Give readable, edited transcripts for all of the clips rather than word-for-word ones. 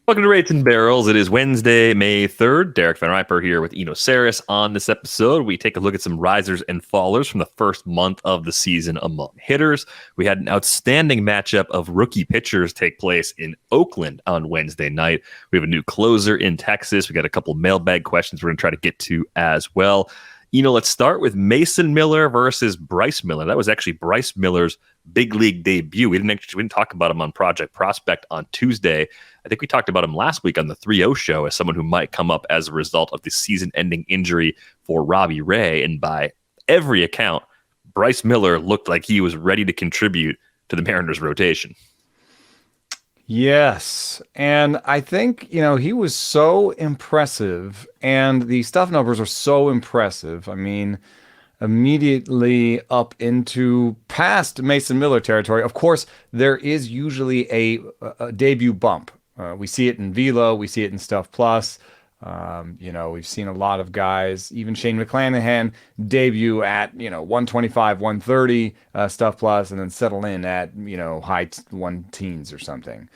Welcome to Rates and Barrels. It is Wednesday, May 3rd. Derek Van Riper here with Eno Saris. On this episode, we take a look at some risers and fallers from the first month of the season among hitters. We had an outstanding matchup of rookie pitchers take place in Oakland on Wednesday night. We have a new closer in Texas. We got a couple mailbag questions we're going to try to get to as well. Let's start with Mason Miller versus Bryce Miller. That was actually Bryce Miller's big league debut. We didn't talk about him on Project Prospect on Tuesday. I think we talked about him last week on the 3-0 show as someone who might come up as a result of the season-ending injury for Robbie Ray. And by every account, Bryce Miller looked like he was ready to contribute to the Mariners' rotation. Yes. And I think, he was so impressive and the stuff numbers are so impressive. I mean, immediately up into past Mason Miller territory. Of course, there is usually a debut bump. We see it in Velo. We see it in Stuff Plus. We've seen a lot of guys, even Shane McClanahan, debut at, 125, 130 Stuff Plus and then settle in at, high one teens or something.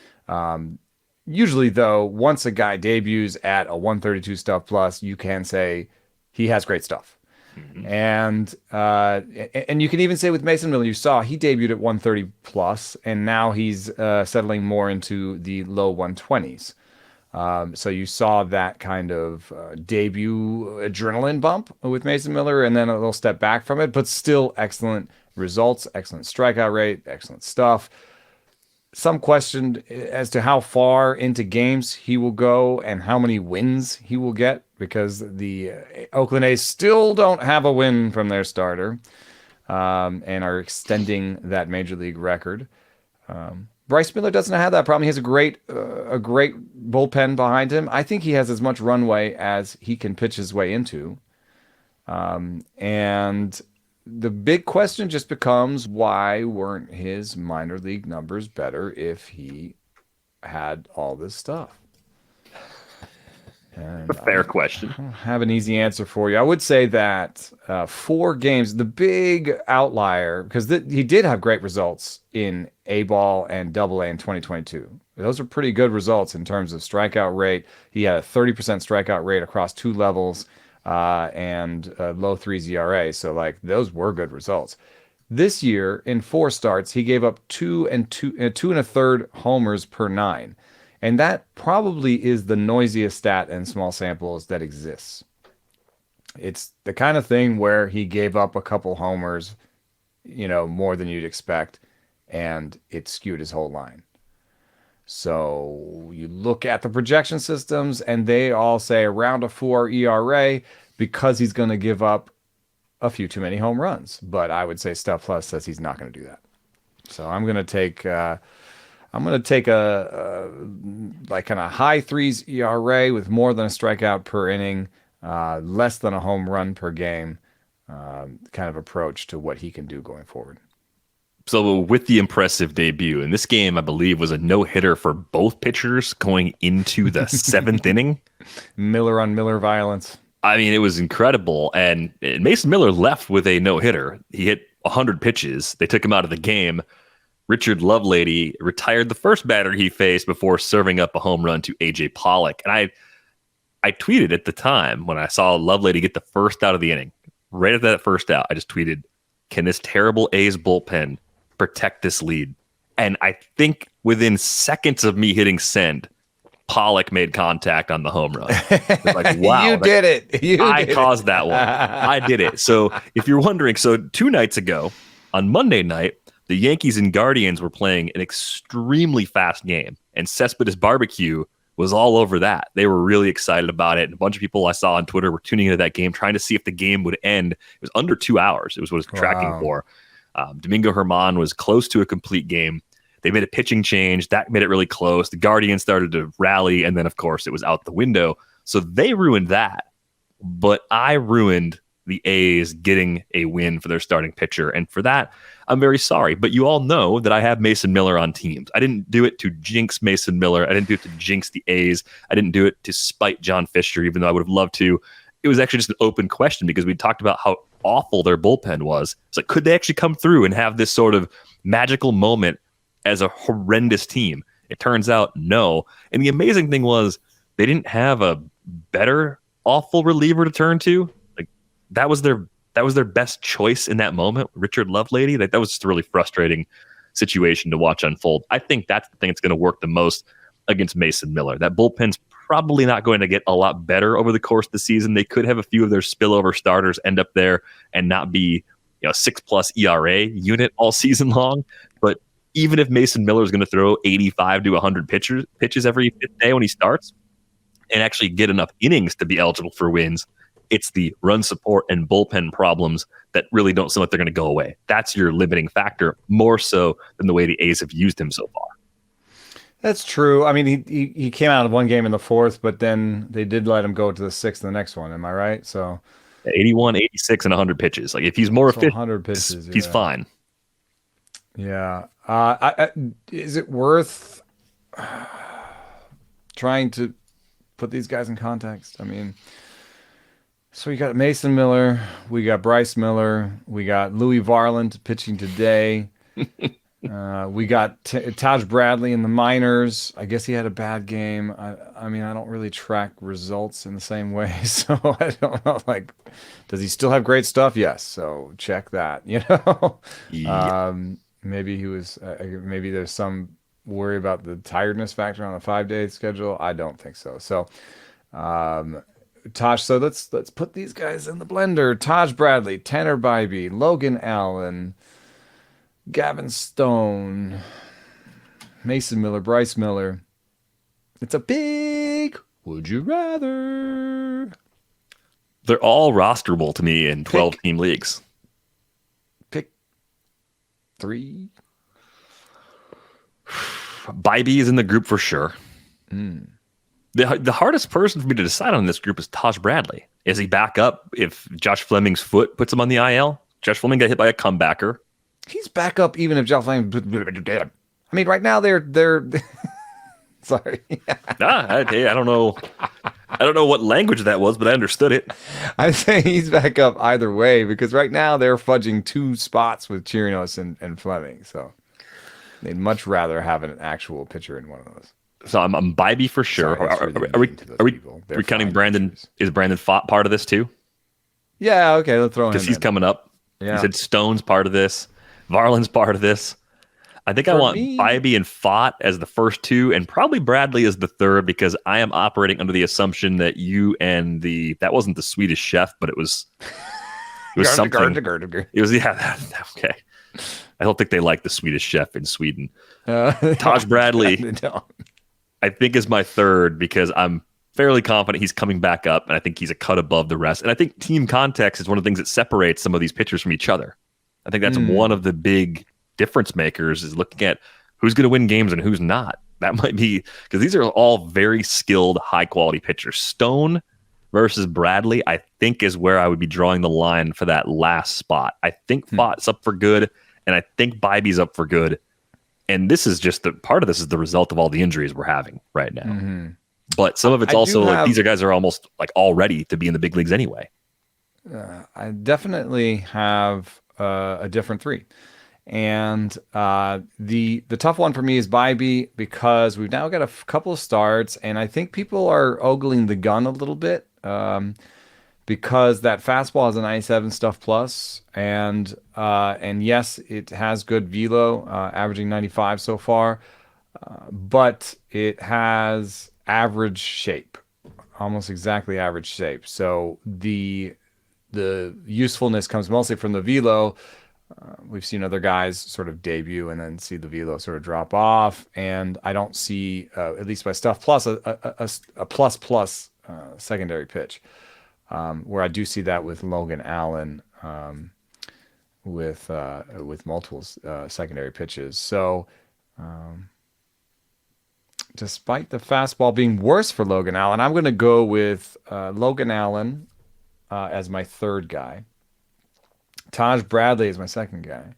Usually, though, once a guy debuts at a 132 Stuff Plus, you can say he has great stuff. Mm-hmm. And you can even say with Mason Miller, you saw he debuted at 130 plus, and now he's settling more into the low 120s. So you saw that kind of debut adrenaline bump with Mason Miller, and then a little step back from it, but still excellent results, excellent strikeout rate, excellent stuff. Some questioned as to how far into games he will go and how many wins he will get, because the Oakland A's still don't have a win from their starter and are extending that major league record. Bryce Miller doesn't have that problem. He has a great bullpen behind him. I think he has as much runway as he can pitch his way into. And the big question just becomes, why weren't his minor league numbers better if he had all this stuff? And a fair question. I don't have an easy answer for you. I would say that 4 games, the big outlier, because he did have great results in A-ball and Double-A in 2022. Those are pretty good results in terms of strikeout rate. He had a 30% strikeout rate across 2 levels and low 3s ERA. So, those were good results. This year, in 4 starts, he gave up 2 2.3 homers per 9. And that probably is the noisiest stat in small samples that exists. It's the kind of thing where he gave up a couple homers, more than you'd expect, and it skewed his whole line. So you look at the projection systems, and they all say around a 4 ERA because he's going to give up a few too many home runs. But I would say Stuff Plus says he's not going to do that. So I'm going to take a kind of high 3s ERA with more than a strikeout per inning, less than a home run per game, kind of approach to what he can do going forward. So with the impressive debut, and this game, I believe, was a no-hitter for both pitchers going into the 7th inning. Miller on Miller violence. I mean, it was incredible. And Mason Miller left with a no-hitter. He hit 100 pitches. They took him out of the game. Richard Lovelady retired the first batter he faced before serving up a home run to A.J. Pollock. And I tweeted at the time when I saw Lovelady get the first out of the inning. Right at that first out, I just tweeted, can this terrible A's bullpen protect this lead? And I think within seconds of me hitting send, Pollock made contact on the home run. Like, wow. Did it. I caused that one. I did it. So if you're wondering, 2 nights ago on Monday night, the Yankees and Guardians were playing an extremely fast game, and Cespedes Barbecue was all over that. They were really excited about it. And a bunch of people I saw on Twitter were tuning into that game, trying to see if the game would end. It was under 2 hours. It was what it was tracking for. Domingo Germán was close to a complete game. They made a pitching change. That made it really close. The Guardians started to rally, and then, of course, it was out the window. So they ruined that. But I ruined the A's getting a win for their starting pitcher. And for that, I'm very sorry. But you all know that I have Mason Miller on teams. I didn't do it to jinx Mason Miller. I didn't do it to jinx the A's. I didn't do it to spite John Fisher, even though I would have loved to. It was actually just an open question because we talked about how awful their bullpen was. It's like, could they actually come through and have this sort of magical moment as a horrendous team? It turns out no. And the amazing thing was they didn't have a better awful reliever to turn to. Like that was their best choice in that moment, Richard Lovelady. That was just a really frustrating situation to watch unfold. I think that's the thing that's going to work the most against Mason Miller. That bullpen's probably not going to get a lot better over the course of the season. They could have a few of their spillover starters end up there and not be 6+ ERA unit all season long. But even if Mason Miller is going to throw 85 to 100 pitches every fifth day when he starts and actually get enough innings to be eligible for wins, it's the run support and bullpen problems that really don't seem like they're going to go away. That's your limiting factor, more so than the way the A's have used him so far. That's true. I mean, he came out of one game in the fourth, but then they did let him go to the sixth in the next one. Am I right? So 81, 86, and 100 pitches. Like if he's more efficient, 100 pitches, he's fine. Yeah. Is it worth trying to put these guys in context? I mean, so we got Mason Miller, we got Bryce Miller, we got Louis Varland pitching today. We got Taj Bradley in the minors. I guess he had a bad game. I mean, I don't really track results in the same way, so I don't know. Like, does he still have great stuff? Yes. So check that. Yeah. Maybe he was. Maybe there's some worry about the tiredness factor on a 5-day schedule. I don't think so. So, Taj. So let's put these guys in the blender. Taj Bradley, Tanner Bybee, Logan Allen, Gavin Stone, Mason Miller, Bryce Miller. It's a big would you rather. They're all rosterable to me in 12-team leagues. Pick 3. Bybee is in the group for sure. The hardest person for me to decide on this group is Taj Bradley. Is he back up if Josh Fleming's foot puts him on the IL? Josh Fleming got hit by a comebacker. He's back up even if Josh Fleming. I mean, right now they're sorry. I don't know. I don't know what language that was, but I understood it. I say he's back up either way because right now they're fudging 2 spots with Chirinos and Fleming. So they'd much rather have an actual pitcher in one of those. So I'm Bybee for sure. Sorry, are we counting Brandon? Is Brandon Pfaadt part of this too? Yeah. Okay. Let's throw him in. Because he's coming up. Yeah. He said Stone's part of this. Varland's part of this. I think I want Bybee and Pfaadt as the first 2, and probably Bradley as the third, because I am operating under the assumption that you and that wasn't the Swedish Chef, but it was something. It was okay. I don't think they like the Swedish Chef in Sweden. Taj Bradley, I think, is my third because I'm fairly confident he's coming back up, and I think he's a cut above the rest. And I think team context is one of the things that separates some of these pitchers from each other. I think that's one of the big difference makers, is looking at who's going to win games and who's not. That might be because these are all very skilled, high quality pitchers. Stone versus Bradley, I think, is where I would be drawing the line for that last spot. I think Pfaadt's up for good, and I think Bybee's up for good. And this is just part of this is the result of all the injuries we're having right now. Mm-hmm. But some of it's also like these guys are almost like all ready to be in the big leagues anyway. I definitely have a different 3. And the tough one for me is Bybee because we've now got a couple of starts, and I think people are ogling the gun a little bit because that fastball has a 97 stuff plus, and yes, it has good velo, averaging 95 so far, but it has average shape, almost exactly average shape. So the usefulness comes mostly from the velo. We've seen other guys sort of debut and then see the velo sort of drop off, and I don't see, at least by Stuff Plus, a plus secondary pitch, where I do see that with Logan Allen, with multiple secondary pitches. So, despite the fastball being worse for Logan Allen, I'm going to go with Logan Allen as my third guy. Taj Bradley is my second guy.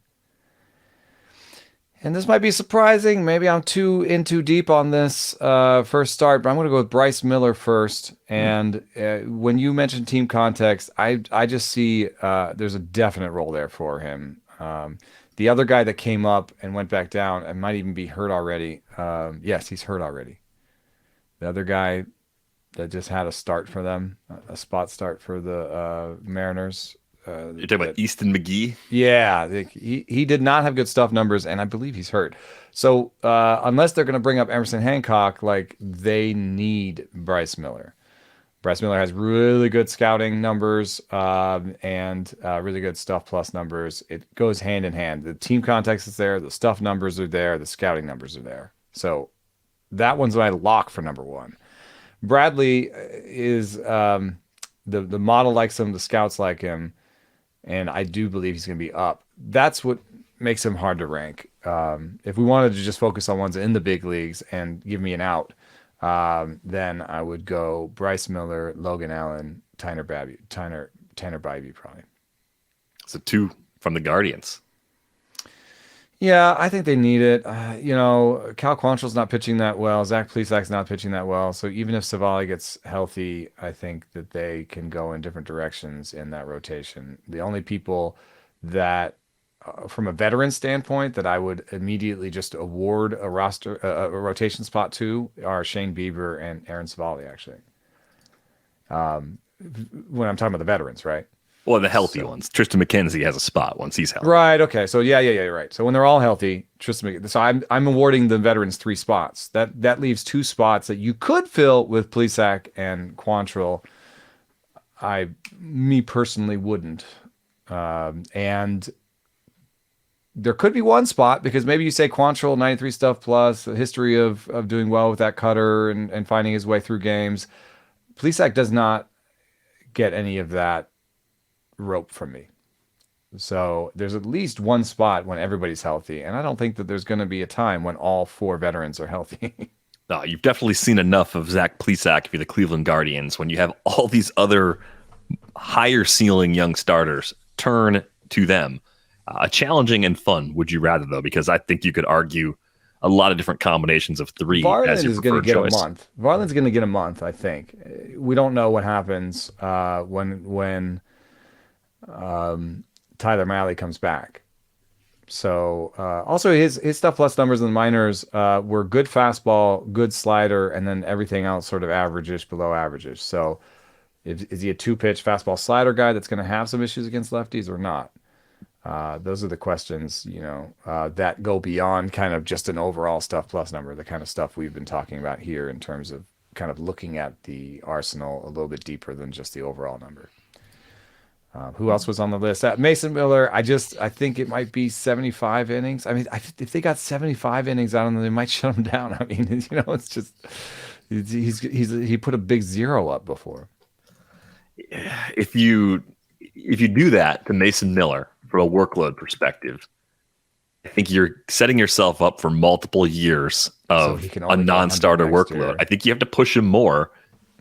And this might be surprising. Maybe I'm too deep on this first start, but I'm going to go with Bryce Miller first. And when you mentioned team context, I just see there's a definite role there for him. The other guy that came up and went back down and might even be hurt already. Yes, he's hurt already. The other guy that just had a start for them, a spot start for the Mariners. You're talking about Easton McGee? Yeah, he did not have good stuff numbers, and I believe he's hurt. So unless they're going to bring up Emerson Hancock, like they need Bryce Miller. Bryce Miller has really good scouting numbers and really good stuff plus numbers. It goes hand in hand. The team context is there, the stuff numbers are there, the scouting numbers are there. So that one's my lock for number one. Bradley is the model likes him, the scouts like him, and I do believe he's going to be up. That's what makes him hard to rank. If we wanted to just focus on ones in the big leagues and give me an out, then I would go Bryce Miller, Logan Allen, Tanner Bybee probably. So 2 from the Guardians. Yeah, I think they need it. Cal Quantrill's not pitching that well. Zach Plesac's not pitching that well. So even if Savali gets healthy, I think that they can go in different directions in that rotation. The only people that, from a veteran standpoint, that I would immediately just award a rotation spot to are Shane Bieber and Aaron Savali, actually. When I'm talking about the veterans, right? Well, the healthy ones. Tristan McKenzie has a spot once he's healthy. Right. Okay. So yeah, you're right. So when they're all healthy, so I'm awarding the veterans 3 spots. That leaves 2 spots that you could fill with Plesac and Quantrill. Me personally wouldn't. And there could be 1 spot because maybe you say Quantrill 93 stuff plus, a history of doing well with that cutter and finding his way through games. Plesac does not get any of that rope from me. So there's at least 1 spot when everybody's healthy, and I don't think that there's going to be a time when all 4 veterans are healthy. No, you've definitely seen enough of Zach Plesac if you're the Cleveland Guardians when you have all these other higher ceiling young starters turn to them. Challenging and fun, would you rather, though? Because I think you could argue a lot of different combinations of 3 as your preferred choice. Varland's going to get a month, I think. We don't know what happens when Tyler Mahle comes back. So also his stuff plus numbers in the minors were good fastball, good slider, and then everything else sort of average-ish, below average-ish. So is he a 2-pitch fastball slider guy that's going to have some issues against lefties or not? Those are the questions, that go beyond kind of just an overall stuff plus number, the kind of stuff we've been talking about here in terms of kind of looking at the arsenal a little bit deeper than just the overall number. Who else was on the list? Mason Miller. I think it might be 75 innings. I mean, if they got 75 innings, I don't know, they might shut him down. I mean, it's just he put a big 0 up before. If you do that to Mason Miller from a workload perspective, I think you're setting yourself up for multiple years of a non-starter workload. Year. I think you have to push him more.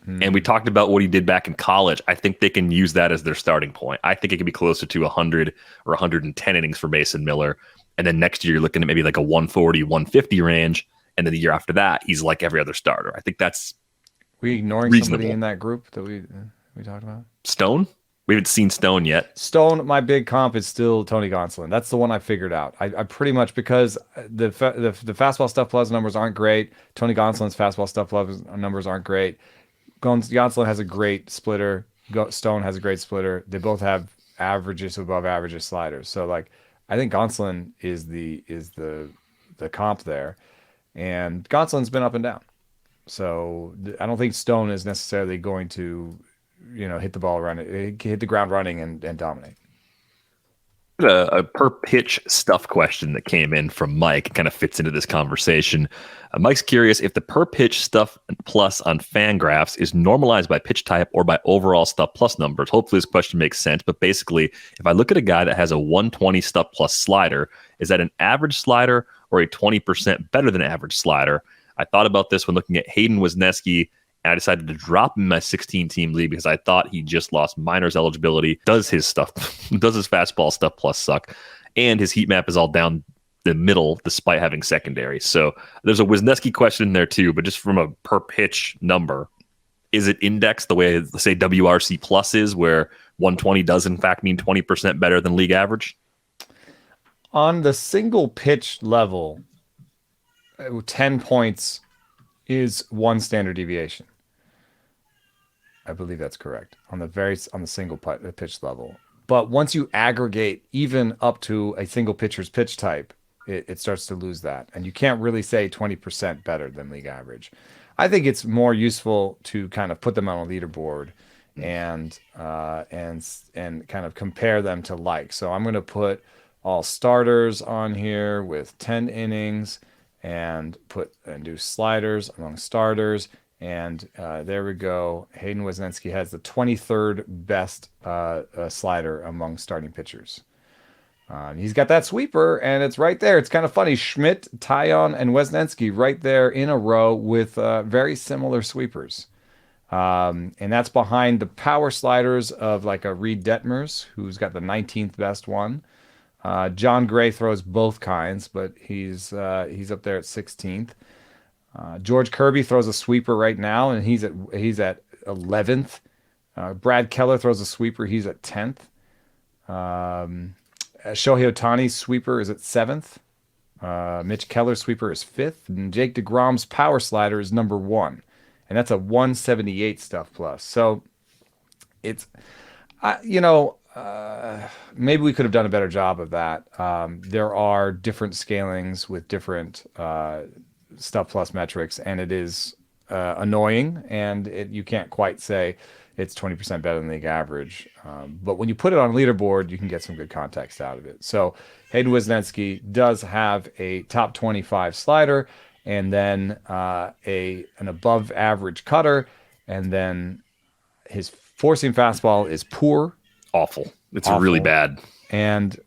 And we talked about what he did back in college. I think they can use that as their starting point. I think it could be closer to 100 or 110 innings for Mason Miller. And then next year, you're looking at maybe like a 140, 150 range. And then the year after that, he's like every other starter. I think that's we ignoring reasonable. Somebody in that group that we talked about? Stone? We haven't seen Stone yet. Stone, my big comp is still Tony Gonsolin. That's the one I figured out. I pretty much, because the fastball stuff plus numbers aren't great. Tony Gonsolin's fastball stuff plus numbers aren't great. Gonsolin has a great splitter. Stone has a great splitter. They both have averages above averages sliders. So like, I think Gonsolin is the comp there, and Gonsolin's been up and down. So I don't think Stone is necessarily going to, hit the ground running and dominate. A per pitch stuff question that came in from Mike kind of fits into this conversation. Mike's curious if the per pitch stuff plus on Fangraphs is normalized by pitch type or by overall stuff plus numbers. Hopefully this question makes sense, but basically if I look at a guy that has a 120 stuff plus slider, is that an average slider or a 20% better than average slider? I thought about this when looking at Hayden Wesneski, and I decided to drop him in my 16-team league because I thought he just lost minors eligibility. Does his fastball stuff plus suck? And his heat map is all down the middle despite having secondary. So there's a Wisniewski question in there too, but just from a per pitch number, is it indexed the way, let's say, WRC plus is, where 120 does in fact mean 20% better than league average? On the single pitch level, 10 points is one standard deviation. I believe that's correct on the single pitch level. But once you aggregate even up to a single pitcher's pitch type, it starts to lose that, and you can't really say 20% better than league average. I think it's more useful to kind of put them on a leaderboard and kind of compare them to like. So I'm going to put all starters on here with 10 innings and do sliders among starters. And there we go. Hayden Wesneski has the 23rd best slider among starting pitchers. He's got that sweeper, and it's right there. It's kind of funny. Schmidt, Taillon, and Wesneski right there in a row with very similar sweepers. And that's behind the power sliders of like a Reed Detmers, who's got the 19th best one. John Gray throws both kinds, but he's up there at 16th. George Kirby throws a sweeper right now, and he's at 11th. Brad Keller throws a sweeper. He's at 10th. Shohei Ohtani's sweeper is at 7th. Mitch Keller's sweeper is 5th. And Jake DeGrom's power slider is number 1. And that's a 178 stuff plus. So it's, maybe we could have done a better job of that. There are different scalings with different stuff plus metrics, and it is annoying, and you can't quite say it's 20% better than league average. But when you put it on leaderboard, you can get some good context out of it. So Hayden Wesneski does have a top 25 slider, and then an above average cutter, and then his four-seam fastball is poor. Awful. It's really bad. And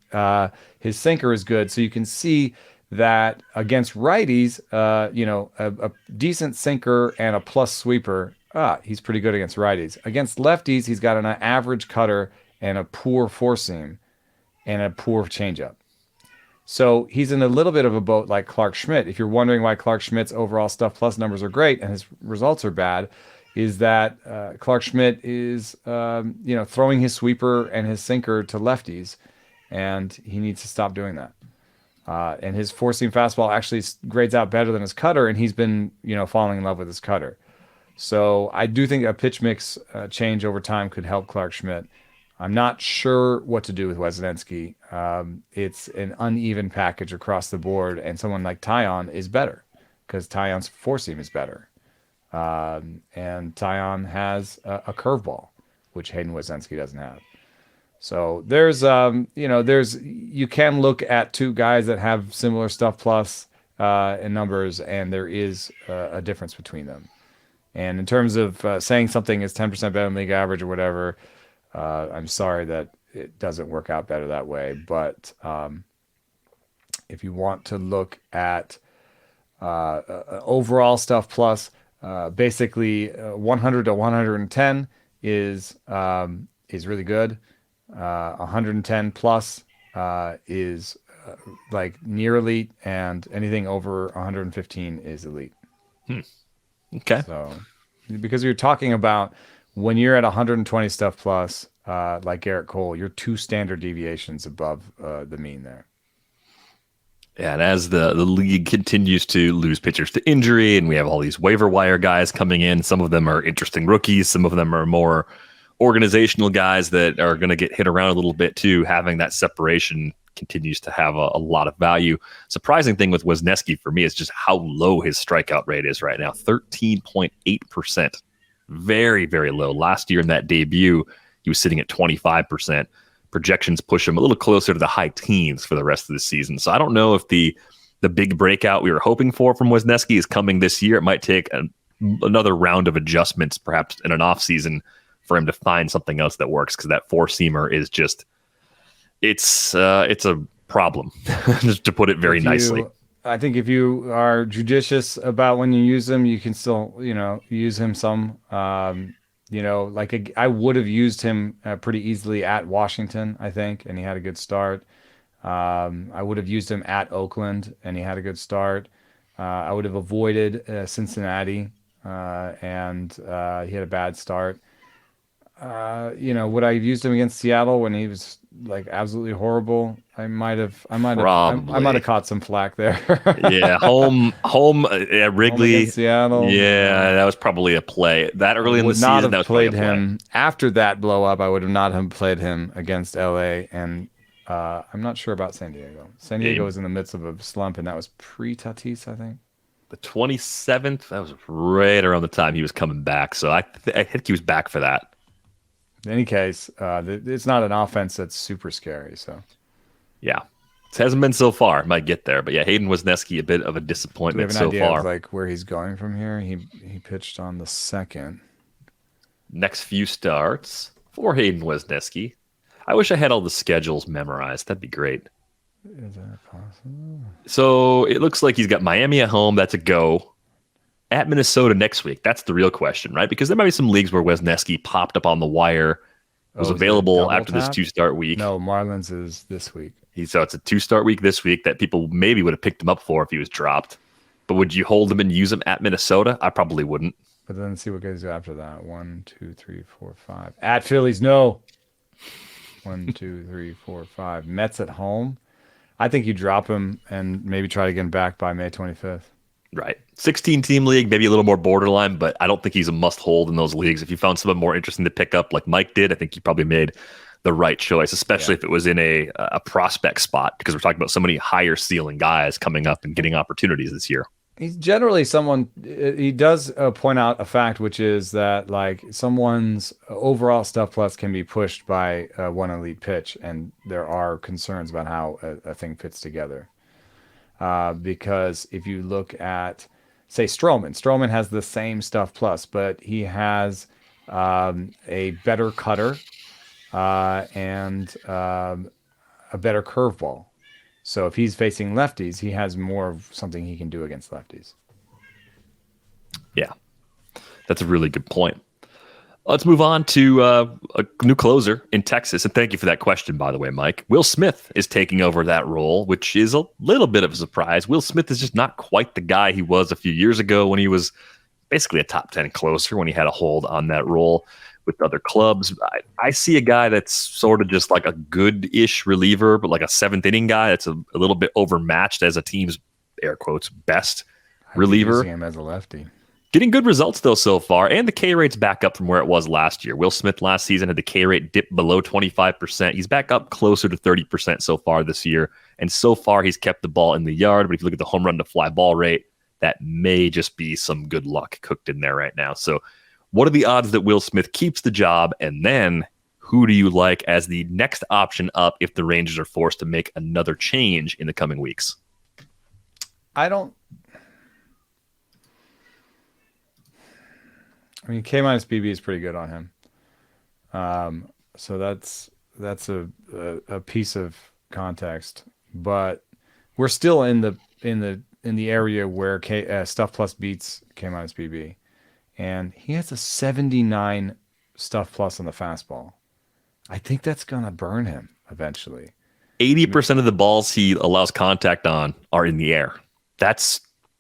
his sinker is good. So you can see that against righties, a decent sinker and a plus sweeper, he's pretty good against righties. Against lefties, he's got an average cutter and a poor four-seam and a poor changeup. So he's in a little bit of a boat like Clark Schmidt. If you're wondering why Clark Schmidt's overall stuff plus numbers are great and his results are bad, is that Clark Schmidt is throwing his sweeper and his sinker to lefties, and he needs to stop doing that. And his four-seam fastball actually grades out better than his cutter, and he's been falling in love with his cutter. So I do think a pitch mix change over time could help Clark Schmidt. I'm not sure what to do with Wesneski. It's an uneven package across the board, and someone like Taillon is better because Taillon's four-seam is better. And Taillon has a curveball, which Hayden Wesneski doesn't have. So you can look at two guys that have similar stuff plus in numbers, and there is a difference between them. And in terms of saying something is 10% better than league average or whatever, I'm sorry that it doesn't work out better that way. But if you want to look at overall stuff plus, basically 100 to 110 is really good. 110 plus is like near elite, and anything over 115 is elite. Okay. So, because you're talking about when you're at 120 stuff plus, like Garrett Cole, you're 2 standard deviations above the mean there. Yeah, and as the league continues to lose pitchers to injury, and we have all these waiver wire guys coming in, some of them are interesting rookies, some of them are more organizational guys that are going to get hit around a little bit too. Having that separation continues to have a lot of value. Surprising thing with Wesneski for me is just how low his strikeout rate is right now, 13.8%. Very, very low. Last year in that debut, he was sitting at 25%. Projections push him a little closer to the high teens for the rest of the season. So I don't know if the big breakout we were hoping for from Wesneski is coming this year. It might take another round of adjustments, perhaps in an offseason, for him to find something else that works, because that four-seamer is just it's a problem, just to put it very nicely. I think if you are judicious about when you use him, you can still use him some. I would have used him pretty easily at Washington, I think, and he had a good start. I would have used him at Oakland, and he had a good start. I would have avoided Cincinnati, and he had a bad start. Would I have used him against Seattle when he was like absolutely horrible? I might have Probably. caught some flack there. Yeah, home at Home Wrigley. against Seattle. Yeah, that was probably a play. That I early in the would not season, that have was probably a played play. him after that blow up. I would have not have played him against LA, and I'm not sure about San Diego. San Diego Yeah, was in the midst of a slump, and that was pre-Tatis, I think. the 27th, that was right around the time he was coming back. So I think he was back for that. In any case, it's not an offense that's super scary. So, Yeah. It hasn't been so far. Might get there. But yeah, Hayden Wesneski, a bit of a do we have disappointment an so idea of far. like where he's going from here? He pitched on the second. Next few starts for Hayden Wesneski. I wish I had all the schedules memorized. That'd be great. Is that possible? So it looks like he's got Miami at home. That's a go. At Minnesota next week. That's the real question, right? Because there might be some leagues where Wesneski popped up on the wire, was Oh, is it available double after this tap? 2-start week. No, Marlins is this week. So it's a 2-start week this week that people maybe would have picked him up for if he was dropped. But would you hold him and use him at Minnesota? I probably wouldn't. But then see what goes after that. 1, 2, 3, 4, 5. At Phillies, no. 1, 2, 3, 4, 5. Mets at home. I think you drop him and maybe try to get him back by May 25th. Right. 16-team league, maybe a little more borderline, but I don't think he's a must-hold in those leagues. If you found someone more interesting to pick up like Mike did, I think you probably made the right choice, especially if it was in a prospect spot, because we're talking about so many higher ceiling guys coming up and getting opportunities this year. He's generally someone, he does point out a fact, which is that like someone's overall stuff plus can be pushed by one elite pitch. And there are concerns about how a thing fits together. Because if you look at, say, Stroman has the same stuff plus, but he has a better cutter and a better curveball. So if he's facing lefties, he has more of something he can do against lefties. Yeah, that's a really good point. Let's move on to a new closer in Texas. And thank you for that question, by the way, Mike. Will Smith is taking over that role, which is a little bit of a surprise. Will Smith is just not quite the guy he was a few years ago when he was basically a top 10 closer, when he had a hold on that role with other clubs. I see a guy that's sort of just like a good-ish reliever, but like a seventh inning guy that's a little bit overmatched as a team's, air quotes, best reliever. Using him as a lefty. Getting good results, though, so far, and the K rate's back up from where it was last year. Will Smith last season had the K rate dip below 25%. He's back up closer to 30% so far this year, and so far he's kept the ball in the yard. But if you look at the home run to fly ball rate, that may just be some good luck cooked in there right now. So what are the odds that Will Smith keeps the job? And then who do you like as the next option up if the Rangers are forced to make another change in the coming weeks? K minus BB is pretty good on him. So that's a piece of context, but we're still in the area where stuff plus beats K minus BB, and he has a 79 stuff plus on the fastball. I think that's gonna burn him eventually. 80% of the balls he allows contact on are in the air. That's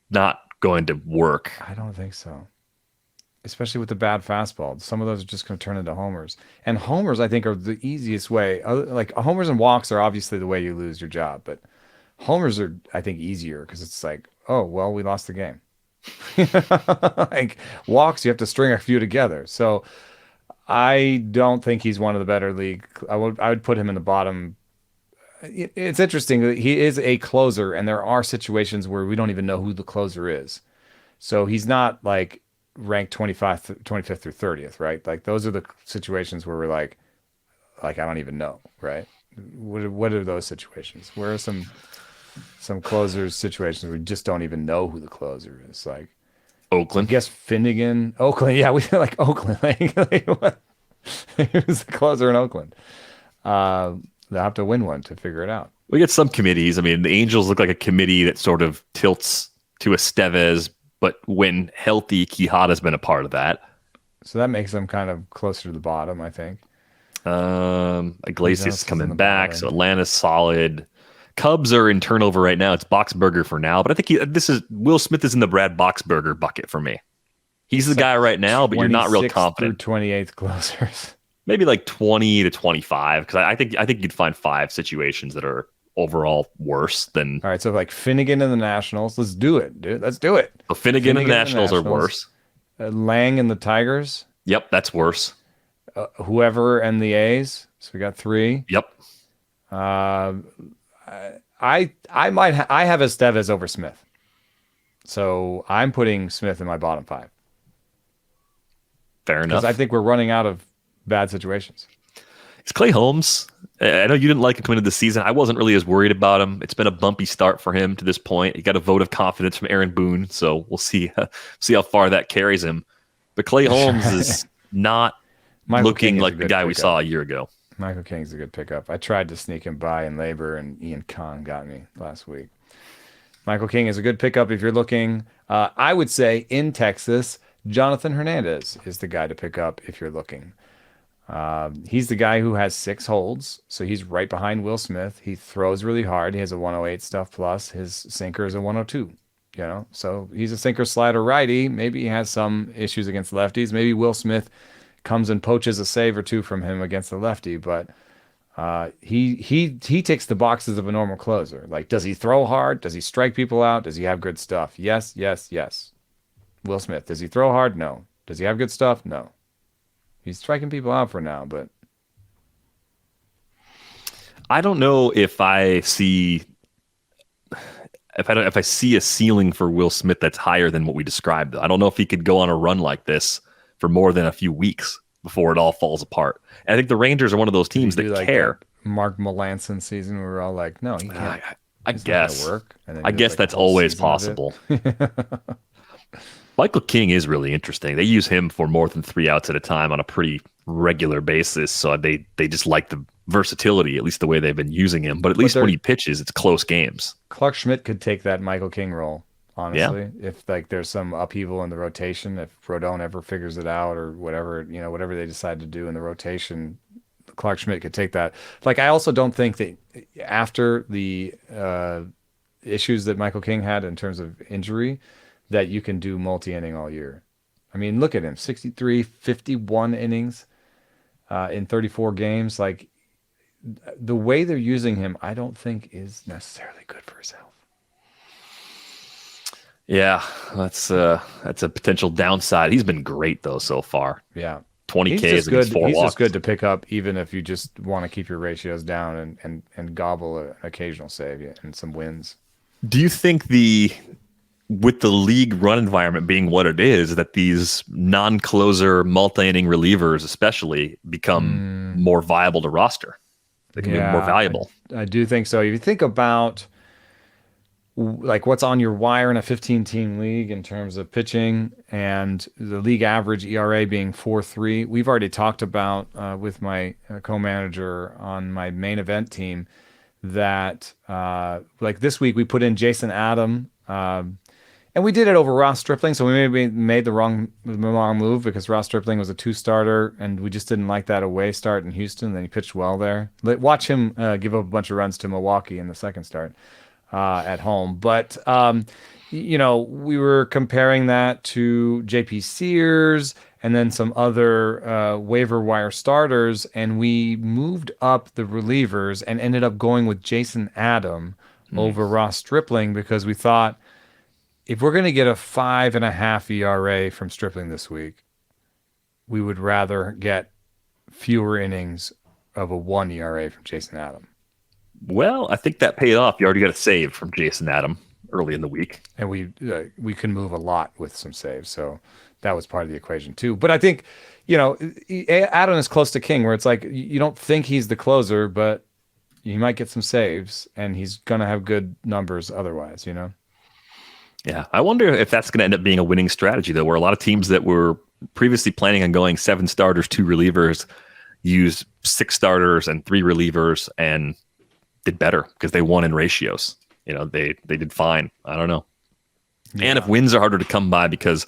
not going to work. I don't think so. Especially with the bad fastball. Some of those are just going to turn into homers. And homers, I think, are the easiest way. Like homers and walks are obviously the way you lose your job, but homers are, I think, easier because it's like, oh, well, we lost the game. Like walks, you have to string a few together. So I don't think he's one of the better league. I would put him in the bottom. It's interesting that he is a closer, and there are situations where we don't even know who the closer is. So he's not like ranked 25th through 30th, right? Like those are the situations where we're like I don't even know, right? What are those situations? Where are some closers situations where we just don't even know who the closer is? Like I Oakland. guess Finnegan, Oakland. Yeah, we like Oakland. Like what? Who's the closer in Oakland? They'll have to win one to figure it out. We get some committees. I mean, the Angels look like a committee that sort of tilts to Estevez, but when healthy, Quijada's been a part of that. So that makes them kind of closer to the bottom, I think. Iglesias else is is coming on the back, bottom? so Atlanta's solid. Cubs are in turnover right now. It's Boxberger for now, but I think Will Smith is in the Brad Boxberger bucket for me. He's the guy right now, but you're not real 26th confident. through 28th closers. maybe like 20 to 25, because I think you'd find 5 situations that are overall worse than. All right, so like Finnegan in the Nationals. Let's do it, dude. Let's do it. So Finnegan and the Nationals are worse. Lang and the Tigers. Yep, that's worse. Whoever and the A's. So we got 3. Yep. Uh, I have Estevez over Smith. So I'm putting Smith in my bottom 5. Fair enough. Because I think we're running out of bad situations. It's Clay Holmes. I know you didn't like him coming into the season. I wasn't really as worried about him. It's been a bumpy start for him to this point. He got a vote of confidence from Aaron Boone, so we'll see how far that carries him. But Clay Holmes is not looking like the guy we saw a year ago. Michael King's a good pickup. I tried to sneak him by in labor, and Ian Kahn got me last week. Michael King is a good pickup if you're looking. I would say in Texas, Jonathan Hernandez is the guy to pick up if you're looking. He's the guy who has 6 holds, so he's right behind Will Smith. He throws really hard. He has a 108 stuff plus. His sinker is a 102. So he's a sinker slider righty. Maybe he has some issues against lefties. Maybe Will Smith comes and poaches a save or 2 from him against the lefty, but he ticks the boxes of a normal closer. Like, does he throw hard? Does he strike people out? Does he have good stuff? Yes, yes, yes. Will Smith, does he throw hard? No. Does he have good stuff? No. He's striking people out for now, but I don't know if I see a ceiling for Will Smith that's higher than what we described. I don't know if he could go on a run like this for more than a few weeks before it all falls apart. And I think the Rangers are one of those teams that care. Mark Melanson season, we were all like, no, he can't. I guess. Work. I guess that's always possible. Michael King is really interesting. They use him for more than 3 outs at a time on a pretty regular basis. So they just like the versatility, at least the way they've been using him. But at least when he pitches, it's close games. Clark Schmidt could take that Michael King role, honestly. Yeah. If there's some upheaval in the rotation, if Rodon ever figures it out or whatever, whatever they decide to do in the rotation, Clark Schmidt could take that. I also don't think that after the issues that Michael King had in terms of injury, that you can do multi-inning all year. I mean, look at him, 63, 51 innings in 34 games. The way they're using him, I don't think is necessarily good for his health. Yeah, that's a potential downside. He's been great though so far. Yeah, 20 Ks against 4 walks. He's just good to pick up, even if you just want to keep your ratios down and gobble an occasional save and some wins. Do you think with the league run environment being what it is, that these non-closer multi-inning relievers especially become more viable to roster? They can be more valuable. I do think so. If you think about what's on your wire in a 15-team league in terms of pitching and the league average ERA being 4.3, we've already talked about with my co-manager on my main event team that this week we put in Jason Adam. And we did it over Ross Stripling, so we maybe made the wrong move because Ross Stripling was a 2-starter, and we just didn't like that away start in Houston. Then he pitched well there. Watch him give up a bunch of runs to Milwaukee in the second start at home. But, we were comparing that to J.P. Sears and then some other waiver wire starters, and we moved up the relievers and ended up going with Jason Adam over Ross Stripling because we thought, if we're going to get a 5.5 ERA from Stripling this week, we would rather get fewer innings of a 1 ERA from Jason Adam. Well, I think that paid off. You already got a save from Jason Adam early in the week. And we can move a lot with some saves, so that was part of the equation too. But I think, Adam is close to King, where it's like you don't think he's the closer, but he might get some saves, and he's going to have good numbers otherwise, Yeah, I wonder if that's going to end up being a winning strategy, though, where a lot of teams that were previously planning on going 7 starters, 2 relievers, use 6 starters and 3 relievers and did better because they won in ratios. They did fine. I don't know. Yeah. And if wins are harder to come by because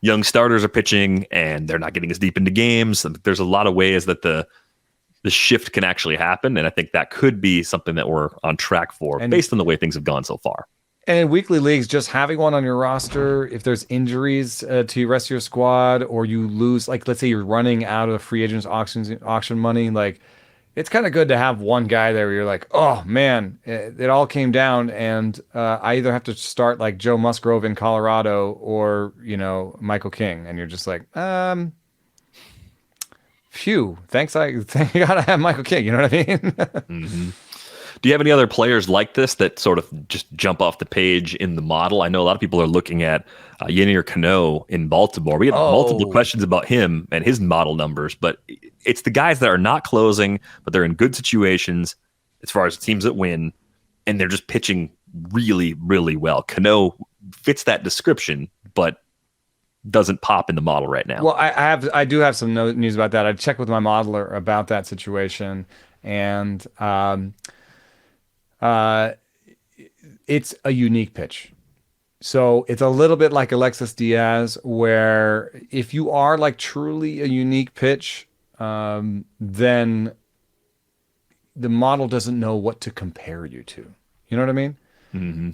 young starters are pitching and they're not getting as deep into games, there's a lot of ways that the shift can actually happen, and I think that could be something that we're on track for based on the way things have gone so far. And in weekly leagues, just having one on your roster, if there's injuries to the rest of your squad, or you lose, like let's say you're running out of free agents auction money, like it's kind of good to have one guy there where you're like, oh man, it all came down, and I either have to start like Joe Musgrove in Colorado or Michael King, and you're just like, phew, thanks, I thank gotta have Michael King. You know what I mean? Hmm. Do you have any other players like this that sort of just jump off the page in the model? I know a lot of people are looking at Yennier Cano in Baltimore. We had multiple Oh, questions about him and his model numbers, but it's the guys that are not closing, but they're in good situations as far as teams that win, and they're just pitching really, really well. Cano fits that description, but doesn't pop in the model right now. well, I do have some news about that. I checked with my modeler about that situation, and uh, it's a unique pitch. So it's a little bit like Alexis Diaz, where if you are like truly a unique pitch, then the model doesn't know what to compare you to. You know what I mean? Hmm.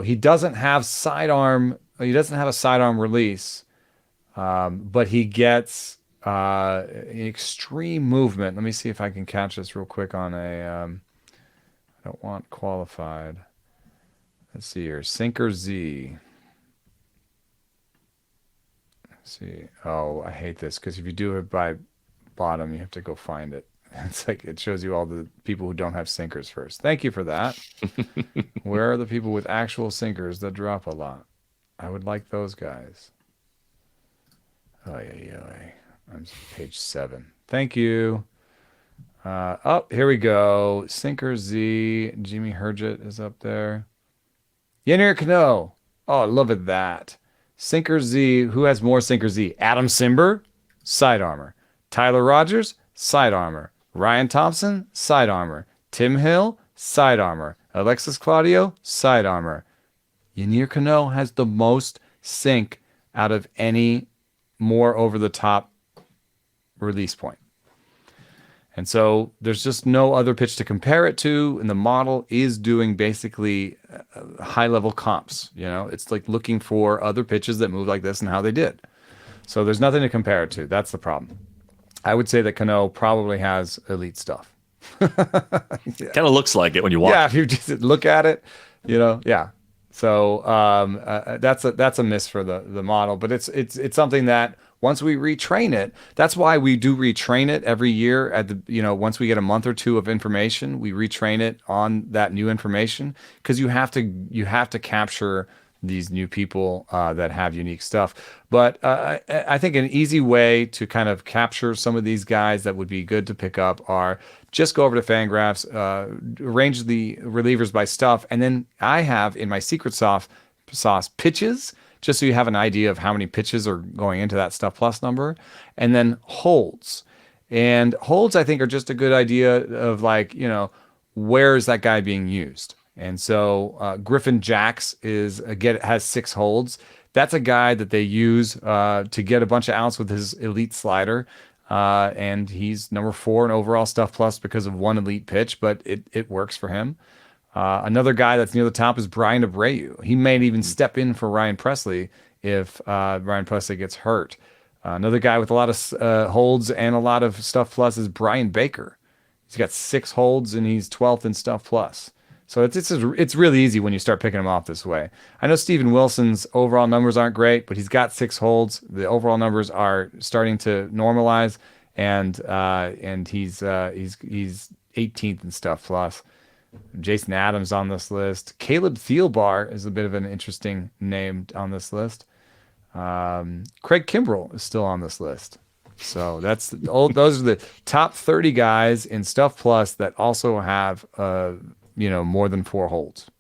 He doesn't have sidearm. He doesn't have a sidearm release, but he gets extreme movement. Let me see if I can catch this real quick on a. I don't want qualified. Let's see here. Sinker Z. Let's see. Oh, I hate this because if you do it by bottom, you have to go find it. It's like it shows you all the people who don't have sinkers first. Thank you for that. Where are the people with actual sinkers that drop a lot? I would like those guys. Oh, yeah. I'm page 7. Thank you. Here we go. Sinker Z. Jimmy Herget is up there. Yennier Cano. Oh, I love it that. Sinker Z. Who has more Sinker Z? Adam Simber, side armor. Tyler Rogers, side armor. Ryan Thompson, side armor. Tim Hill, side armor. Alexis Claudio, side armor. Yennier Cano has the most sync out of any more over the top release point. And so there's just no other pitch to compare it to. And the model is doing basically high level comps. It's like looking for other pitches that move like this and how they did. So there's nothing to compare it to. That's the problem. I would say that Cano probably has elite stuff. Kind of looks like it when you watch. Yeah, if you just look at it, yeah. So that's a miss for the model, but it's something that once we retrain it, that's why we do retrain it every year at once we get a month or two of information, we retrain it on that new information because you have to capture these new people that have unique stuff. But I think an easy way to kind of capture some of these guys that would be good to pick up are just go over to Fangraphs, arrange the relievers by stuff, and then I have in my secret sauce pitches, just so you have an idea of how many pitches are going into that stuff plus number, and then holds. And holds, I think, are just a good idea of like, where is that guy being used? And so Griffin Jacks has 6 holds. That's a guy that they use to get a bunch of outs with his elite slider. And he's number 4 in overall stuff plus because of one elite pitch, but it works for him. Another guy that's near the top is Brian Abreu. He may even step in for Ryan Presley if Ryan Presley gets hurt. Another guy with a lot of holds and a lot of stuff plus is Brian Baker. He's got 6 holds and he's 12th in stuff plus. So it's really easy when you start picking them off this way. I know Steven Wilson's overall numbers aren't great, but he's got 6 holds. The overall numbers are starting to normalize, and he's 18th in stuff plus. Jason Adams on this list. Caleb Thielbar is a bit of an interesting name on this list. Craig Kimbrell is still on this list. So those are the top 30 guys in stuff plus that also have more than 4 holds.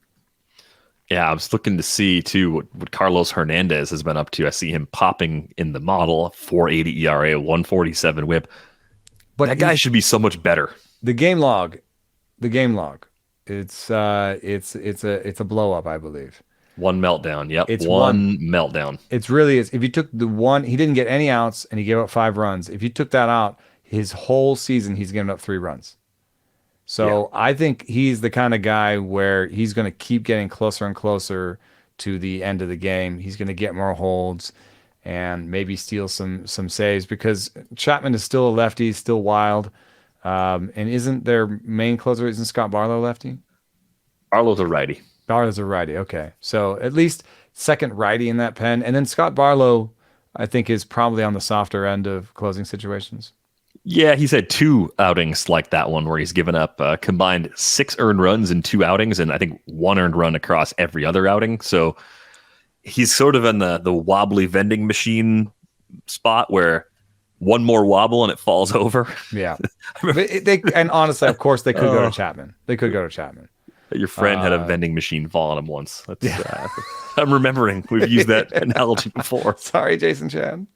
Yeah, I was looking to see too what Carlos Hernandez has been up to. I see him popping in the model, 4.80 ERA, 147 WHIP. But that guy should be so much better. The game log. It's a blow up, I believe. One meltdown. Yep. It's one meltdown. It's really is. If you took the one, he didn't get any outs and he gave up 5 runs. If you took that out, his whole season he's given up 3 runs. Yeah. So I think he's the kind of guy where he's going to keep getting closer and closer to the end of the game. He's going to get more holds and maybe steal some saves because Chapman is still a lefty, still wild. And isn't their main closer, isn't Scott Barlow lefty? Arlo's a righty. Barlow's a righty. Okay. So at least second righty in that pen. And then Scott Barlow, I think, is probably on the softer end of closing situations. Yeah, he's had two outings like that one where he's given up combined 6 earned runs in 2 outings, and I think 1 earned run across every other outing. So he's sort of in the wobbly vending machine spot where one more wobble and it falls over. Yeah. And honestly, of course, they could go Oh. to Chapman. They could go to Chapman. Your friend had a vending machine fall on him once. That's, I'm remembering we've used that analogy before. Sorry, Jason Chan.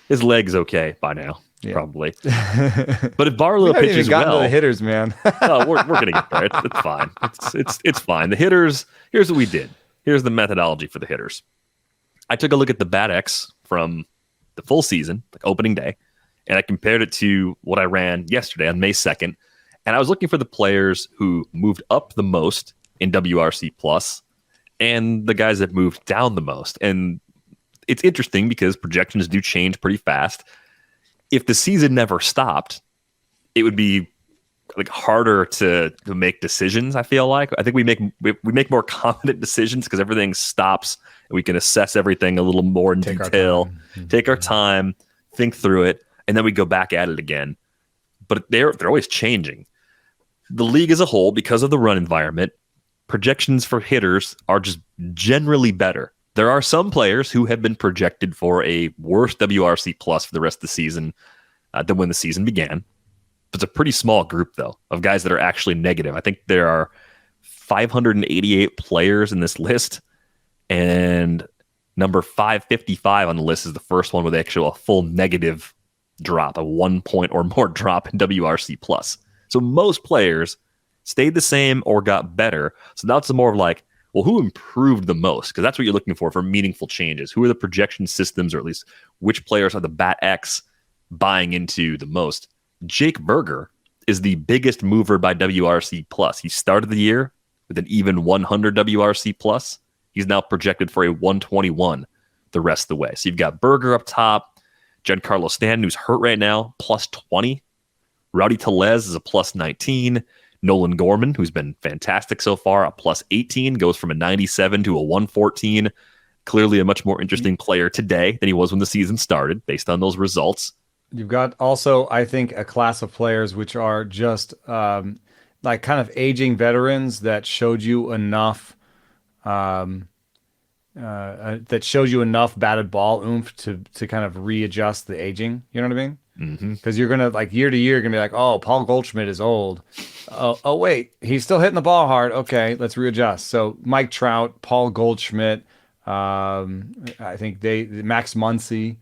His leg's okay by now, Yeah. probably. But if Barlow We haven't even pitches gotten well, to the hitters, man. we're gonna get there. It's fine. It's fine. The hitters. Here's what we did. Here's the methodology for the hitters. I took a look at the BAT-X from the full season, like opening day, and I compared it to what I ran yesterday on May 2nd. And I was looking for the players who moved up the most in WRC plus and the guys that moved down the most. And it's interesting because projections do change pretty fast. If the season never stopped, it would be like harder to make decisions. I feel like I think we make more confident decisions because everything stops and we can assess everything a little more in detail, take our time, think through it, and then we go back at it again. But they're always changing. The league as a whole, because of the run environment, projections for hitters are just generally better. There are some players who have been projected for a worse WRC plus for the rest of the season than when the season began. It's a pretty small group, though, of guys that are actually negative. I think there are 588 players in this list, and number 555 on the list is the first one with actually a full negative drop, a 1 point or more drop in WRC plus. So most players stayed the same or got better. So now it's more of like, well, who improved the most? Because that's what you're looking for meaningful changes. Who are the projection systems, or at least which players are the BAT-X buying into the most? Jake Berger is the biggest mover by WRC plus. He started the year with an even 100 WRC plus. He's now projected for a 121 the rest of the way. So you've got Berger up top, Giancarlo Stanton, who's hurt right now, plus 20. Rowdy Tellez is a plus 19. Nolan Gorman, who's been fantastic so far, a plus 18, goes from a 97 to a 114. Clearly a much more interesting player today than he was when the season started, based on those results. You've got also, I think, a class of players which are just like kind of aging veterans that showed you enough batted ball oomph to kind of readjust the aging. You know what I mean? Because you're gonna like year to year, you're gonna be like, oh, Paul Goldschmidt is old. Oh wait, he's still hitting the ball hard. Okay, let's readjust. So Mike Trout, Paul Goldschmidt, I think Max Muncy.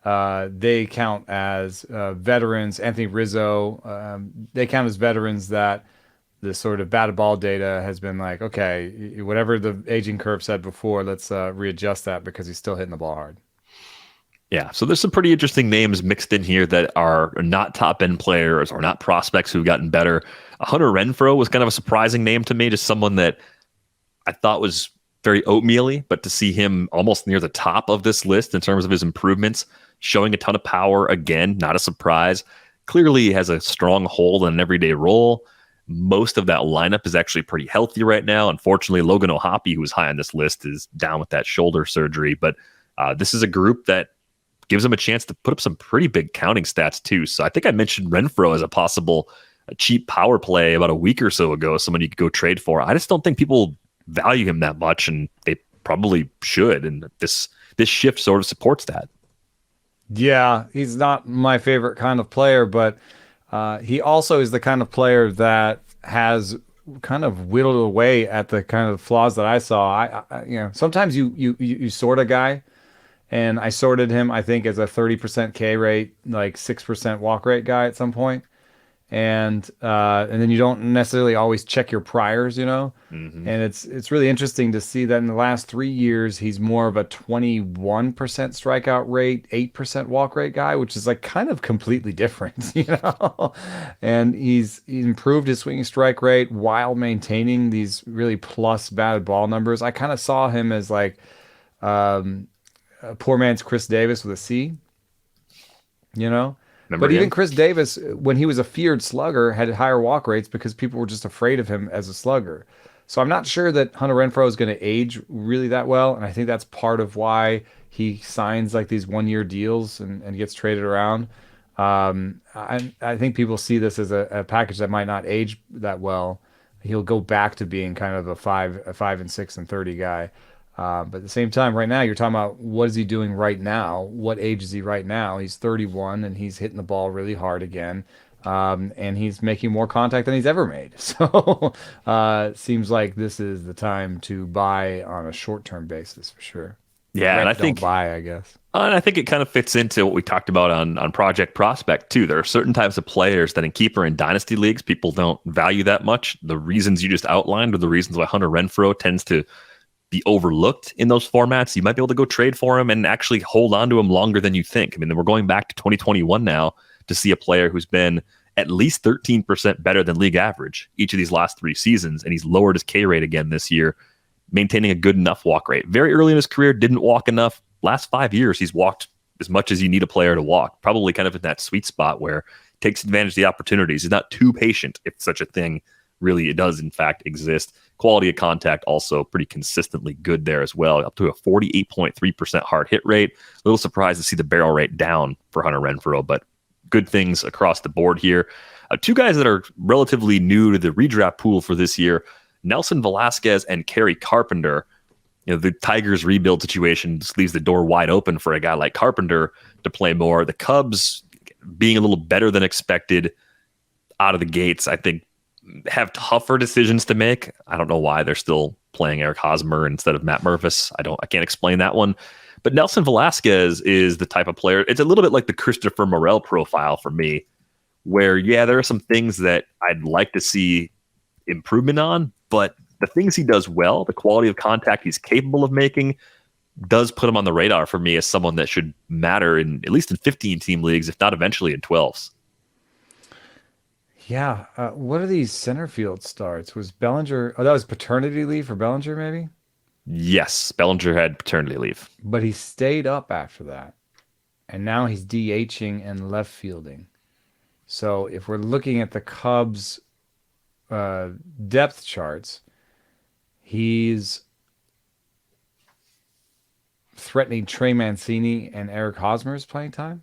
They count as veterans. Anthony Rizzo, they count as veterans that the sort of batted ball data has been like, okay, whatever the aging curve said before, let's readjust that because he's still hitting the ball hard. Yeah, so there's some pretty interesting names mixed in here that are not top-end players or not prospects who've gotten better. Hunter Renfroe was kind of a surprising name to me, just someone that I thought was very oatmeal-y, but to see him almost near the top of this list in terms of his improvements, showing a ton of power again, not a surprise. Clearly he has a strong hold and an everyday role. Most of that lineup is actually pretty healthy right now. Unfortunately, Logan O'Hoppe, who was high on this list, is down with that shoulder surgery, but this is a group that gives him a chance to put up some pretty big counting stats too. So I think I mentioned Renfroe as a possible cheap power play about a week or so ago, someone you could go trade for. I just don't think people value him that much, and they probably should. And this shift sort of supports that. Yeah, he's not my favorite kind of player, but he also is the kind of player that has kind of whittled away at the kind of flaws that I saw. Sometimes you sort a guy. And I sorted him, I think, as a 30% K rate, like 6% walk rate guy at some point. and then you don't necessarily always check your priors, you know. Hmm. And it's really interesting to see that in the last 3 years, he's more of a 21% strikeout rate, 8% walk rate guy, which is like kind of completely different, you know. And he's improved his swinging strike rate while maintaining these really plus batted ball numbers. I kind of saw him as like um, a poor man's Chris Davis with a C, you know. Remember But even him? Chris Davis, when he was a feared slugger, had higher walk rates because people were just afraid of him as a slugger. So I'm not sure that Hunter Renfroe is going to age really that well, and I think that's part of why he signs like these 1 year deals and gets traded around. I think people see this as a package that might not age that well. He'll go back to being kind of a five and six and 30 guy. But at the same time, right now, you're talking about what is he doing right now? What age is he right now? He's 31 and he's hitting the ball really hard again. And he's making more contact than he's ever made. So it seems like this is the time to buy on a short-term basis for sure. Yeah, and Rent, don't buy, I guess. I think it kind of fits into what we talked about on Project Prospect too. There are certain types of players that in keeper and dynasty leagues people don't value that much. The reasons you just outlined are the reasons why Hunter Renfroe tends to be overlooked in those formats. You might be able to go trade for him and actually hold on to him longer than you think. I mean, we're going back to 2021 now to see a player who's been at least 13% better than league average each of these last 3 seasons, and he's lowered his K rate again this year, maintaining a good enough walk rate. Very early in his career, didn't walk enough. Last 5 years, he's walked as much as you need a player to walk, probably kind of in that sweet spot where takes advantage of the opportunities. He's not too patient, if such a thing really it does in fact exist. Quality of contact also pretty consistently good there as well, up to a 48.3% hard hit rate. A little surprised to see the barrel rate down for Hunter Renfroe, but good things across the board here. Two guys that are relatively new to the redraft pool for this year, Nelson Velasquez and Kerry Carpenter. You know, the Tigers rebuild situation just leaves the door wide open for a guy like Carpenter to play more. The Cubs being a little better than expected out of the gates, I think, have tougher decisions to make. I don't know why they're still playing Eric Hosmer instead of Matt Mervis. I can't explain that one. But Nelson Velasquez is the type of player. It's a little bit like the Christopher Morel profile for me, where, yeah, there are some things that I'd like to see improvement on, but the things he does well, the quality of contact he's capable of making, does put him on the radar for me as someone that should matter in at least in 15-team leagues, if not eventually in 12s. Yeah. What are these center field starts? Was Bellinger? Oh, that was paternity leave for Bellinger, maybe? Yes, Bellinger had paternity leave. But he stayed up after that. And now he's DHing and left fielding. So if we're looking at the Cubs depth charts, he's threatening Trey Mancini and Eric Hosmer's playing time.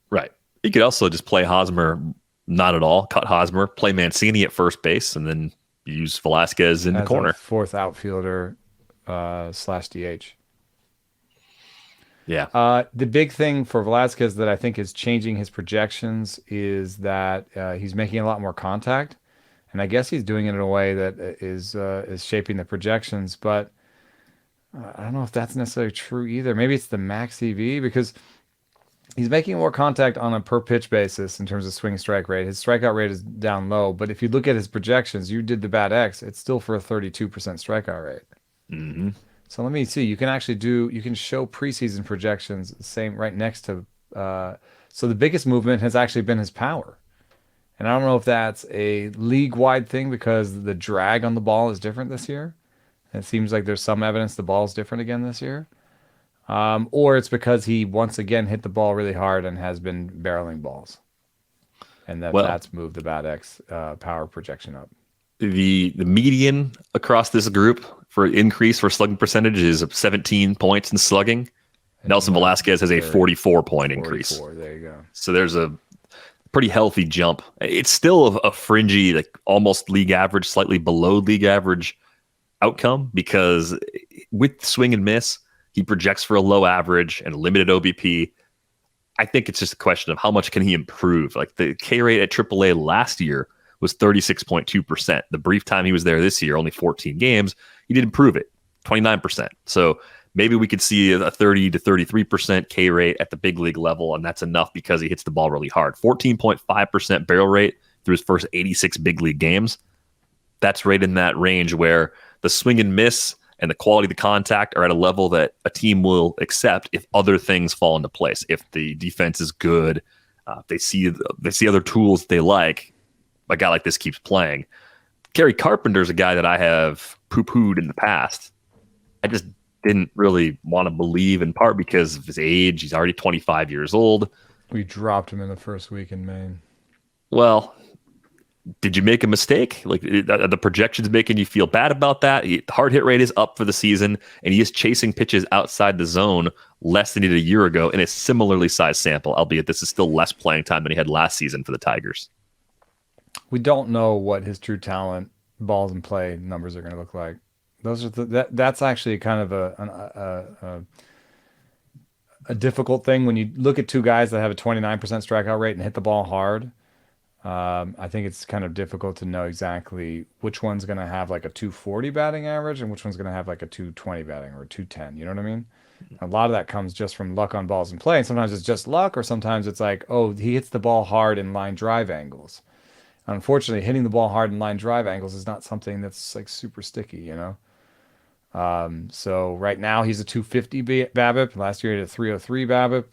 Right. You could also just play Hosmer not at all, cut Hosmer, play Mancini at first base, and then use Velasquez in the As corner. a fourth outfielder slash DH. Yeah. The big thing for Velasquez that I think is changing his projections is that he's making a lot more contact, and I guess he's doing it in a way that is shaping the projections. But I don't know if that's necessarily true either. Maybe it's the max EV because he's making more contact on a per pitch basis in terms of swing strike rate. His strikeout rate is down low, but if you look at his projections, you did the bad X, it's still for a 32% strikeout rate. Mm-hmm. So let me see. You can actually you can show preseason projections the same right next to. So the biggest movement has actually been his power. And I don't know if that's a league-wide thing because the drag on the ball is different this year. It seems like there's some evidence the ball's different again this year. Or it's because he once again hit the ball really hard and has been barreling balls. And that's moved the bad X power projection up. The median across this group for increase for slugging percentage is 17 points in slugging. Nelson Velasquez has a 44-point increase. There you go. So there's a pretty healthy jump. It's still a fringy, like almost league average, slightly below league average outcome because with swing and miss, he projects for a low average and a limited OBP. I think it's just a question of how much can he improve. Like the K rate at AAA last year was 36.2%. The brief time he was there this year, only 14 games, he did improve it, 29%. So maybe we could see a 30 to 33% K rate at the big league level, and that's enough because he hits the ball really hard. 14.5% barrel rate through his first 86 big league games. That's right in that range where the swing and miss and the quality of the contact are at a level that a team will accept if other things fall into place. If the defense is good, they see other tools they like, a guy like this keeps playing. Gary Carpenter is a guy that I have poo-pooed in the past. I just didn't really want to believe, in part because of his age. He's already 25 years old. We dropped him in the first week in Maine. Well, did you make a mistake? Like, are the projections making you feel bad about that? The hard hit rate is up for the season, and he is chasing pitches outside the zone less than he did a year ago in a similarly sized sample, albeit this is still less playing time than he had last season for the Tigers. We don't know what his true talent, balls in play numbers are going to look like. Those are that's actually kind of a difficult thing when you look at two guys that have a 29% strikeout rate and hit the ball hard. I think it's kind of difficult to know exactly which one's going to have like a 240 batting average and which one's going to have like a 220 batting or a 210. You know what I mean? A lot of that comes just from luck on balls in play. And sometimes it's just luck, or sometimes it's like, oh, he hits the ball hard in line drive angles. Unfortunately, hitting the ball hard in line drive angles is not something that's like super sticky, you know? So right now he's a 250 BABIP. Last year he had a 303 BABIP.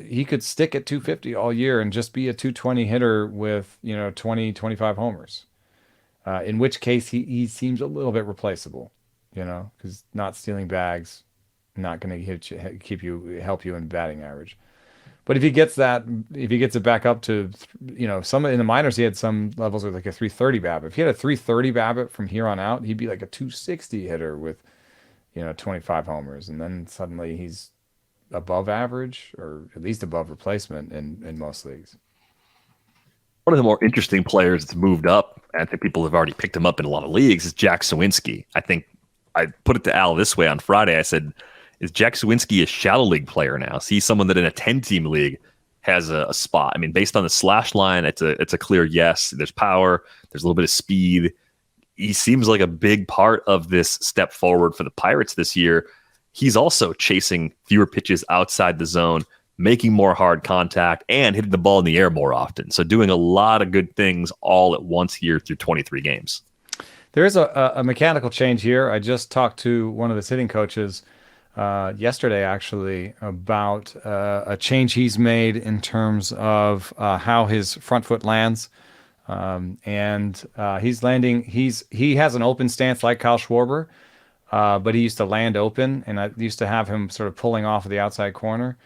He could stick at 250 all year and just be a 220 hitter with, 20, 25 homers. In which case he seems a little bit replaceable, because not stealing bags, not going to help you in batting average. But if he gets it back up to, some in the minors, he had some levels with like a 330 BABIP. If he had a 330 BABIP from here on out, he'd be like a 260 hitter with, 25 homers. And then suddenly he's above average, or at least above replacement in most leagues. One of the more interesting players that's moved up, and I think people have already picked him up in a lot of leagues, is Jack Suwinski. I think I put it to Al this way on Friday. I said, is Jack Suwinski a shallow league player now? Is he someone that in a 10-team league has a spot? I mean, based on the slash line, it's a clear yes. There's power. There's a little bit of speed. He seems like a big part of this step forward for the Pirates this year. He's also chasing fewer pitches outside the zone, making more hard contact, and hitting the ball in the air more often. So doing a lot of good things all at once here through 23 games. There is a mechanical change here. I just talked to one of the hitting coaches yesterday, actually, about a change he's made in terms of how his front foot lands. And he's landing. He has an open stance like Kyle Schwarber, but he used to land open, and I used to have him sort of pulling off of the outside corner.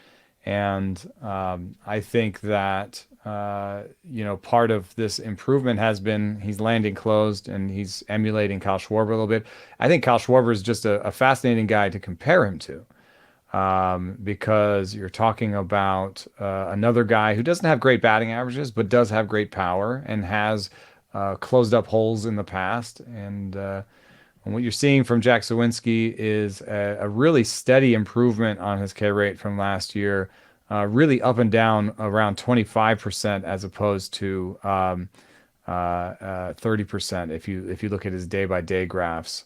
And I think that part of this improvement has been he's landing closed and he's emulating Kyle Schwarber a little bit. I think Kyle Schwarber is just a fascinating guy to compare him to, because you're talking about another guy who doesn't have great batting averages, but does have great power and has closed up holes in the past. And what you're seeing from Jack Suwinski is a really steady improvement on his K rate from last year. Really up and down around 25% as opposed to 30% if you look at his day-by-day graphs.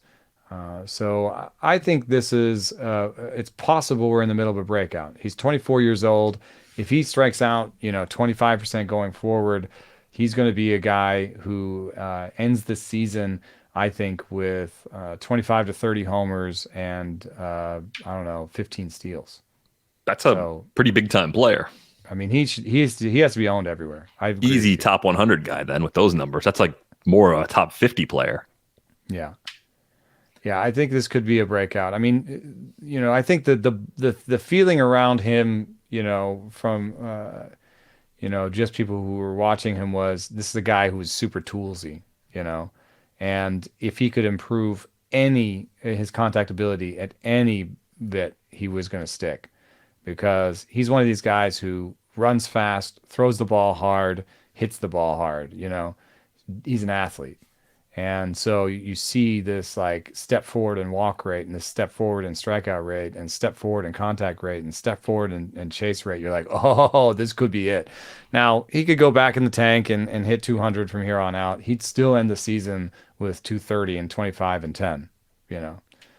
So I think this is it's possible we're in the middle of a breakout. He's 24 years old. If he strikes out 25% going forward, he's going to be a guy who ends the season, I think, with 25 to 30 homers and 15 steals. That's a pretty big time player. I mean, he has to be owned everywhere. Easy top 100 guy then with those numbers. That's like more a top 50 player. Yeah. Yeah, I think this could be a breakout. I mean, I think the feeling around him, from just people who were watching him was this is a guy who was super toolsy, and if he could improve his contact ability at any bit, he was going to stick. Because he's one of these guys who runs fast, throws the ball hard, hits the ball hard. He's an athlete. And so you see this like step forward in walk rate and this step forward in strikeout rate and step forward in contact rate and step forward in chase rate. You're like, oh, this could be it. Now, he could go back in the tank and hit 200 from here on out. He'd still end the season with 230 and 25 and 10, Yeah,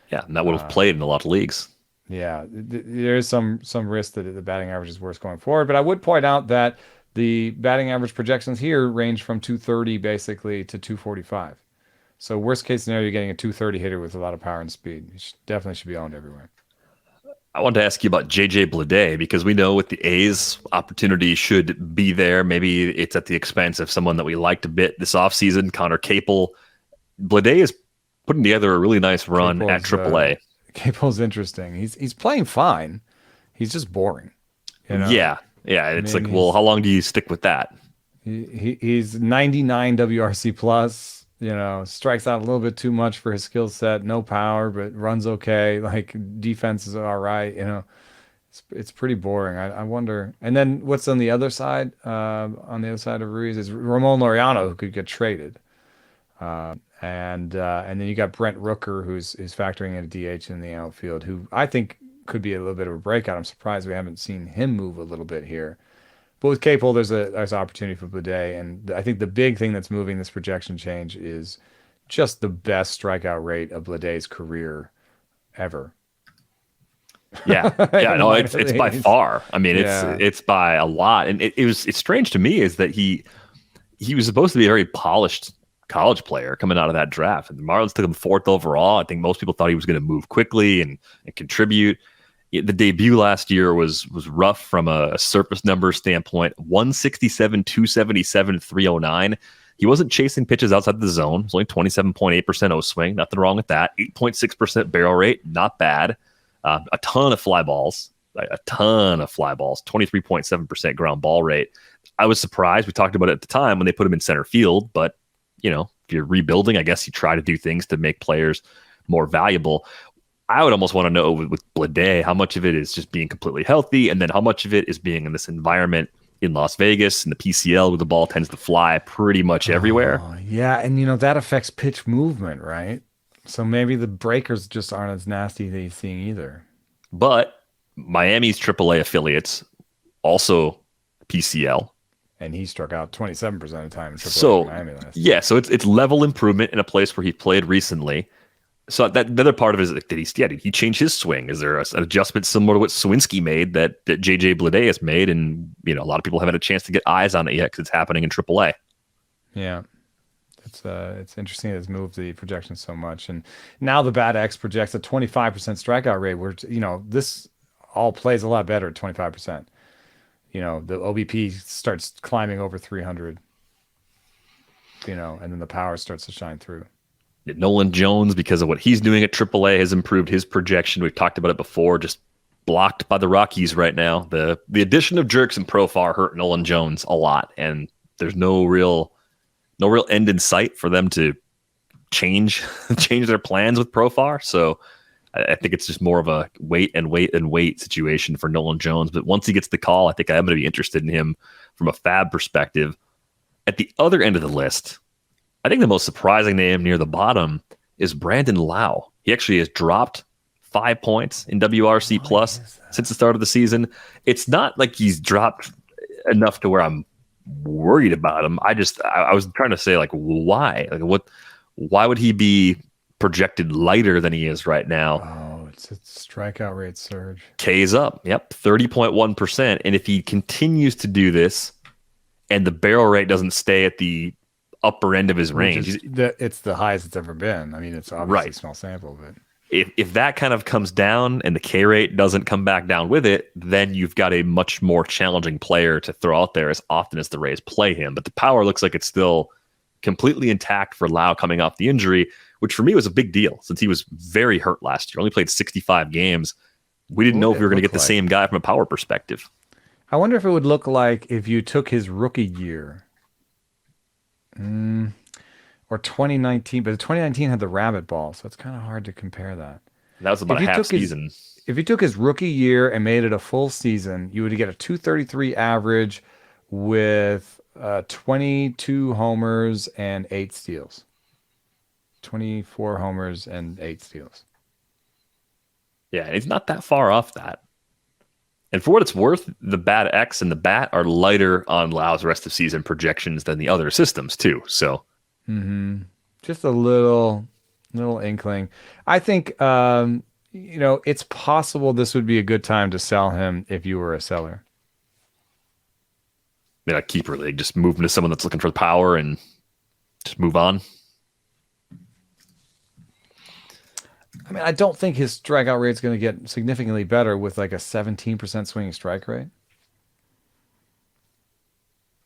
and that would have played in a lot of leagues. Yeah, there is some risk that the batting average is worse going forward. But I would point out that The batting average projections here range from 230 basically to 245. So worst case scenario, you're getting a 230 hitter with a lot of power and speed. Definitely should be owned everywhere. I wanted to ask you about JJ Bleday because we know with the A's, opportunity should be there. Maybe it's at the expense of someone that we liked a bit this offseason, Connor Capel. Bleday is putting together a really nice run at AAA. Capel's interesting. He's playing fine. He's just boring. You know? Yeah. It's like, well, how long do you stick with that? He's 99 WRC plus. Strikes out a little bit too much for his skill set. No power, but runs okay. Like defense is all right. It's pretty boring. I wonder. And then what's on the other side? On the other side of Ruiz is Ramon Laureano, who could get traded. And then you got Brent Rooker, who's factoring in a DH in the outfield, who I think could be a little bit of a breakout. I'm surprised we haven't seen him move a little bit here. But with Capel, there's opportunity for Bleday, and I think the big thing that's moving this projection change is just the best strikeout rate of Bleday's career ever. Yeah, no, it's by far. I mean, it's by a lot, and it's strange to me is that he was supposed to be a very polished college player coming out of that draft, and the Marlins took him 4th overall. I think most people thought he was going to move quickly and contribute. The debut last year was rough from a surface number standpoint. 167, 277, 309. He wasn't chasing pitches outside the zone. It was only 27.8% O swing. Nothing wrong with that. 8.6% barrel rate. Not bad. A ton of fly balls. 23.7% ground ball rate. I was surprised. We talked about it at the time when they put him in center field. But, if you're rebuilding, I guess you try to do things to make players more valuable. I would almost want to know with Bleday how much of it is just being completely healthy, and then how much of it is being in this environment in Las Vegas and the PCL where the ball tends to fly pretty much everywhere. Yeah, and that affects pitch movement, right? So maybe the breakers just aren't as nasty as he's seeing either. But Miami's AAA affiliates also PCL. And he struck out 27% of the time in AAA so, Miami last year. Yeah, so it's level improvement in a place where he played recently. So that the other part of it is, did he change his swing? Is there an adjustment similar to what Swinsky made that JJ Bleday has made? And, a lot of people haven't had a chance to get eyes on it yet because it's happening in AAA. Yeah. It's interesting that it's moved the projection so much. And now the Bat X projects a 25% strikeout rate where, this all plays a lot better at 25%. The OBP starts climbing over 300, and then the power starts to shine through. Nolan Jones, because of what he's doing at AAA, has improved his projection. We've talked about it before, just blocked by the Rockies right now. The addition of Jerks and Profar hurt Nolan Jones a lot, and there's no real end in sight for them to change their plans with Profar. So I think it's just more of a wait situation for Nolan Jones. But once he gets the call, I think I am going to be interested in him from a fab perspective. At the other end of the list, I think the most surprising name near the bottom is Brandon Lau. He actually has dropped 5 points in WRC plus since the start of the season. It's not like he's dropped enough to where I'm worried about him. I was trying to say, like, why? Why would he be projected lighter than he is right now? Oh, it's a strikeout rate surge. K's up. Yep, 30.1%. And if he continues to do this and the barrel rate doesn't stay at the upper end of his range, it's the highest it's ever been. I mean, it's obviously a small sample, but if that kind of comes down and the K rate doesn't come back down with it, then you've got a much more challenging player to throw out there as often as the Rays play him. But the power looks like it's still completely intact for Lau coming off the injury, which for me was a big deal since he was very hurt last year. Only played 65 games. We didn't know if we were going to get the same guy from a power perspective. I wonder if it would look like if you took his rookie year. Or 2019, but 2019 had the rabbit ball, so it's kind of hard to compare that. That was about a half season. If you took his rookie year and made it a full season, you would get a 233 average with 22 homers and 8 steals. 24 homers and 8 steals. Yeah, he's not that far off that. And for what it's worth, the Bat X and the Bat are lighter on Lau's rest of season projections than the other systems too. So, just a little inkling. I think it's possible this would be a good time to sell him if you were a seller. in a keeper league. Just move him to someone that's looking for the power and just move on. I mean, I don't think his strikeout rate is going to get significantly better with like a 17% swinging strike rate.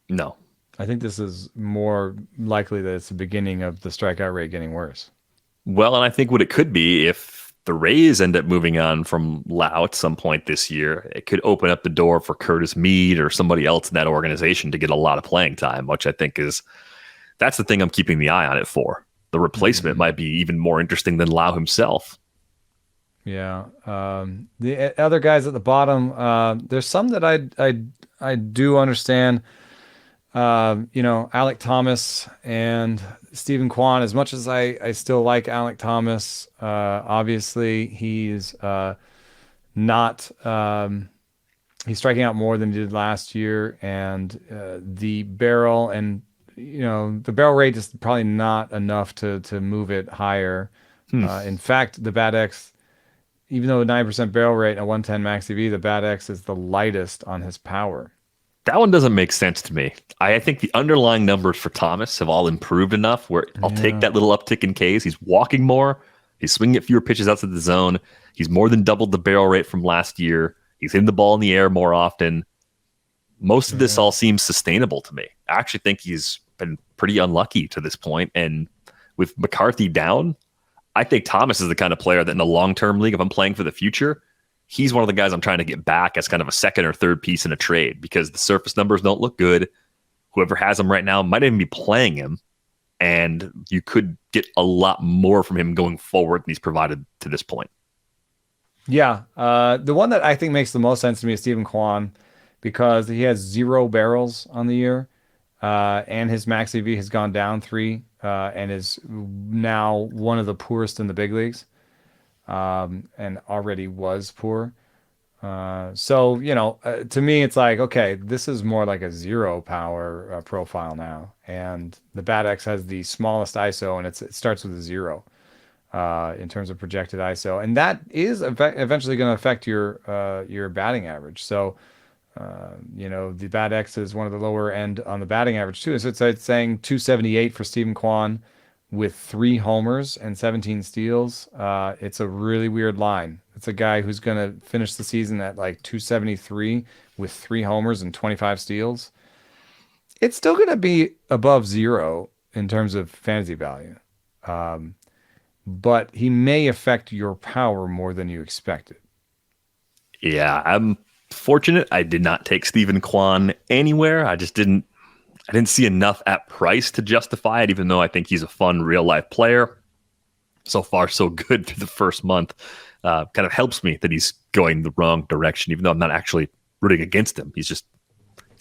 No. I think this is more likely that it's the beginning of the strikeout rate getting worse. Well, and I think what it could be if the Rays end up moving on from Lau at some point this year, it could open up the door for Curtis Mead or somebody else in that organization to get a lot of playing time, which I think that's the thing I'm keeping the eye on it for. The replacement might be even more interesting than Lau himself. Yeah. The other guys at the bottom, there's some that I do understand. Alek Thomas and Stephen Kwan, as much as I still like Alek Thomas, obviously he's not, he's striking out more than he did last year. And the barrel rate is probably not enough to move it higher. In fact, the Bat X, even though a 9% barrel rate and a 110 max EV, the Bat X is the lightest on his power. That one doesn't make sense to me. I think the underlying numbers for Thomas have all improved enough where I'll take that little uptick in Ks. He's walking more. He's swinging at fewer pitches outside the zone. He's more than doubled the barrel rate from last year. He's hitting the ball in the air more often. Most of this all seems sustainable to me. I actually think he's been pretty unlucky to this point. And with McCarthy down, I think Thomas is the kind of player that in the long-term league, if I'm playing for the future, he's one of the guys I'm trying to get back as kind of a second or third piece in a trade because the surface numbers don't look good. Whoever has him right now might even be playing him, and you could get a lot more from him going forward than he's provided to this point. Yeah. The one that I think makes the most sense to me is Stephen Kwan because he has 0 barrels on the year, and his max EV has gone down 3 and is now one of the poorest in the big leagues. And already was poor. To me, it's like, okay, this is more like a 0 power profile now. And the Bat X has the smallest ISO, and it starts with a 0 in terms of projected ISO. And that is eventually going to affect your batting average. So, the Bat X is one of the lower end on the batting average too. So it's saying 278 for Stephen Kwan with 3 homers and 17 steals. It's a really weird line. It's a guy who's going to finish the season at like 273 with 3 homers and 25 steals. It's still going to be above 0 in terms of fantasy value. But he may affect your power more than you expected. Yeah, I'm fortunate. I did not take Stephen Kwan anywhere. I didn't see enough at price to justify it, even though I think he's a fun real-life player. So far, so good through the first month. Kind of helps me that he's going the wrong direction, even though I'm not actually rooting against him. He's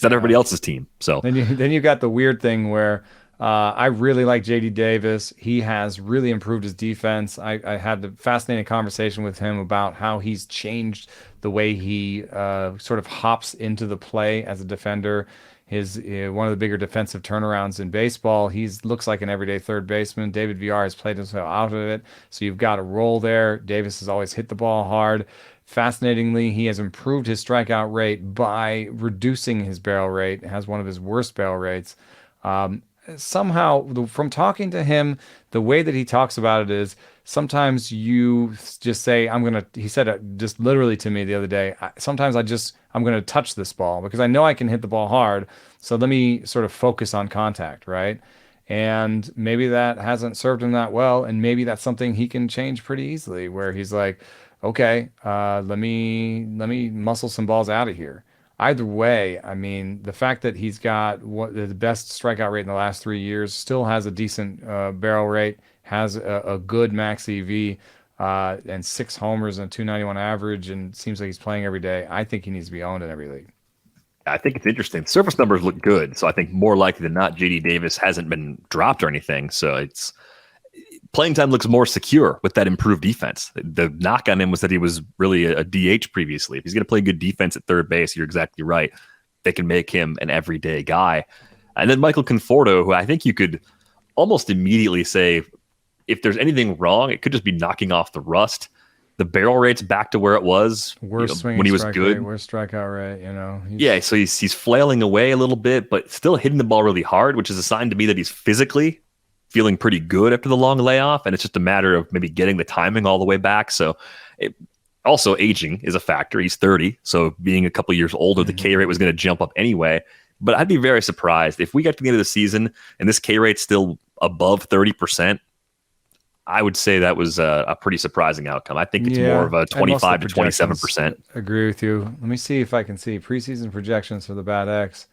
on everybody else's team. So then you got the weird thing where I really like JD Davis. He has really improved his defense. I had a fascinating conversation with him about how he's changed the way he sort of hops into the play as a defender. His one of the bigger defensive turnarounds in baseball. He looks like an everyday third baseman. David Villar has played himself out of it, so you've got a role there. Davis has always hit the ball hard. Fascinatingly, he has improved his strikeout rate by reducing his barrel rate. Has one of his worst barrel rates. Somehow, from talking to him, the way that he talks about it is sometimes you just say, he said it just literally to me the other day. Sometimes I'm going to touch this ball because I know I can hit the ball hard. So let me sort of focus on contact, right? And maybe that hasn't served him that well. And maybe that's something he can change pretty easily where he's like, okay, let me muscle some balls out of here. Either way, I mean, the fact that he's got the best strikeout rate in the last 3 years, still has a decent barrel rate, has a good max EV, and 6 homers and a 291 average, and seems like he's playing every day. I think he needs to be owned in every league. I think it's interesting. The surface numbers look good, so I think more likely than not, JD Davis hasn't been dropped or anything. So playing time looks more secure with that improved defense. The knock on him was that he was really a DH previously. If he's going to play good defense at third base, you're exactly right. They can make him an everyday guy. And then Michael Conforto, who I think you could almost immediately say, if there's anything wrong, it could just be knocking off the rust. The barrel rate's back to where it was Worst swinging when he was strike good. rate, worst strikeout rate. Yeah, so he's flailing away a little bit, but still hitting the ball really hard, which is a sign to me that he's physically feeling pretty good after the long layoff, and it's just a matter of maybe getting the timing all the way back. So, also aging is a factor. He's 30, so being a couple years older, the K rate was going to jump up anyway. But I'd be very surprised if we got to the end of the season and this K rate's still above 30%. I would say that was a pretty surprising outcome. I think it's more of a 25 to 27%. Agree with you. Let me see if I can see preseason projections for the Bat X.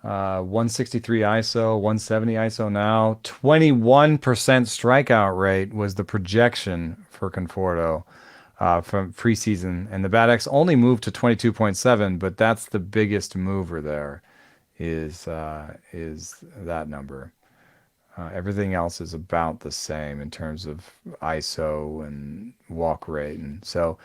163 ISO, 170 ISO now. 21% strikeout rate was the projection for Conforto from preseason. And the Bat X only moved to 22.7, but that's the biggest mover there is that number. Everything else is about the same in terms of ISO and walk rate. And so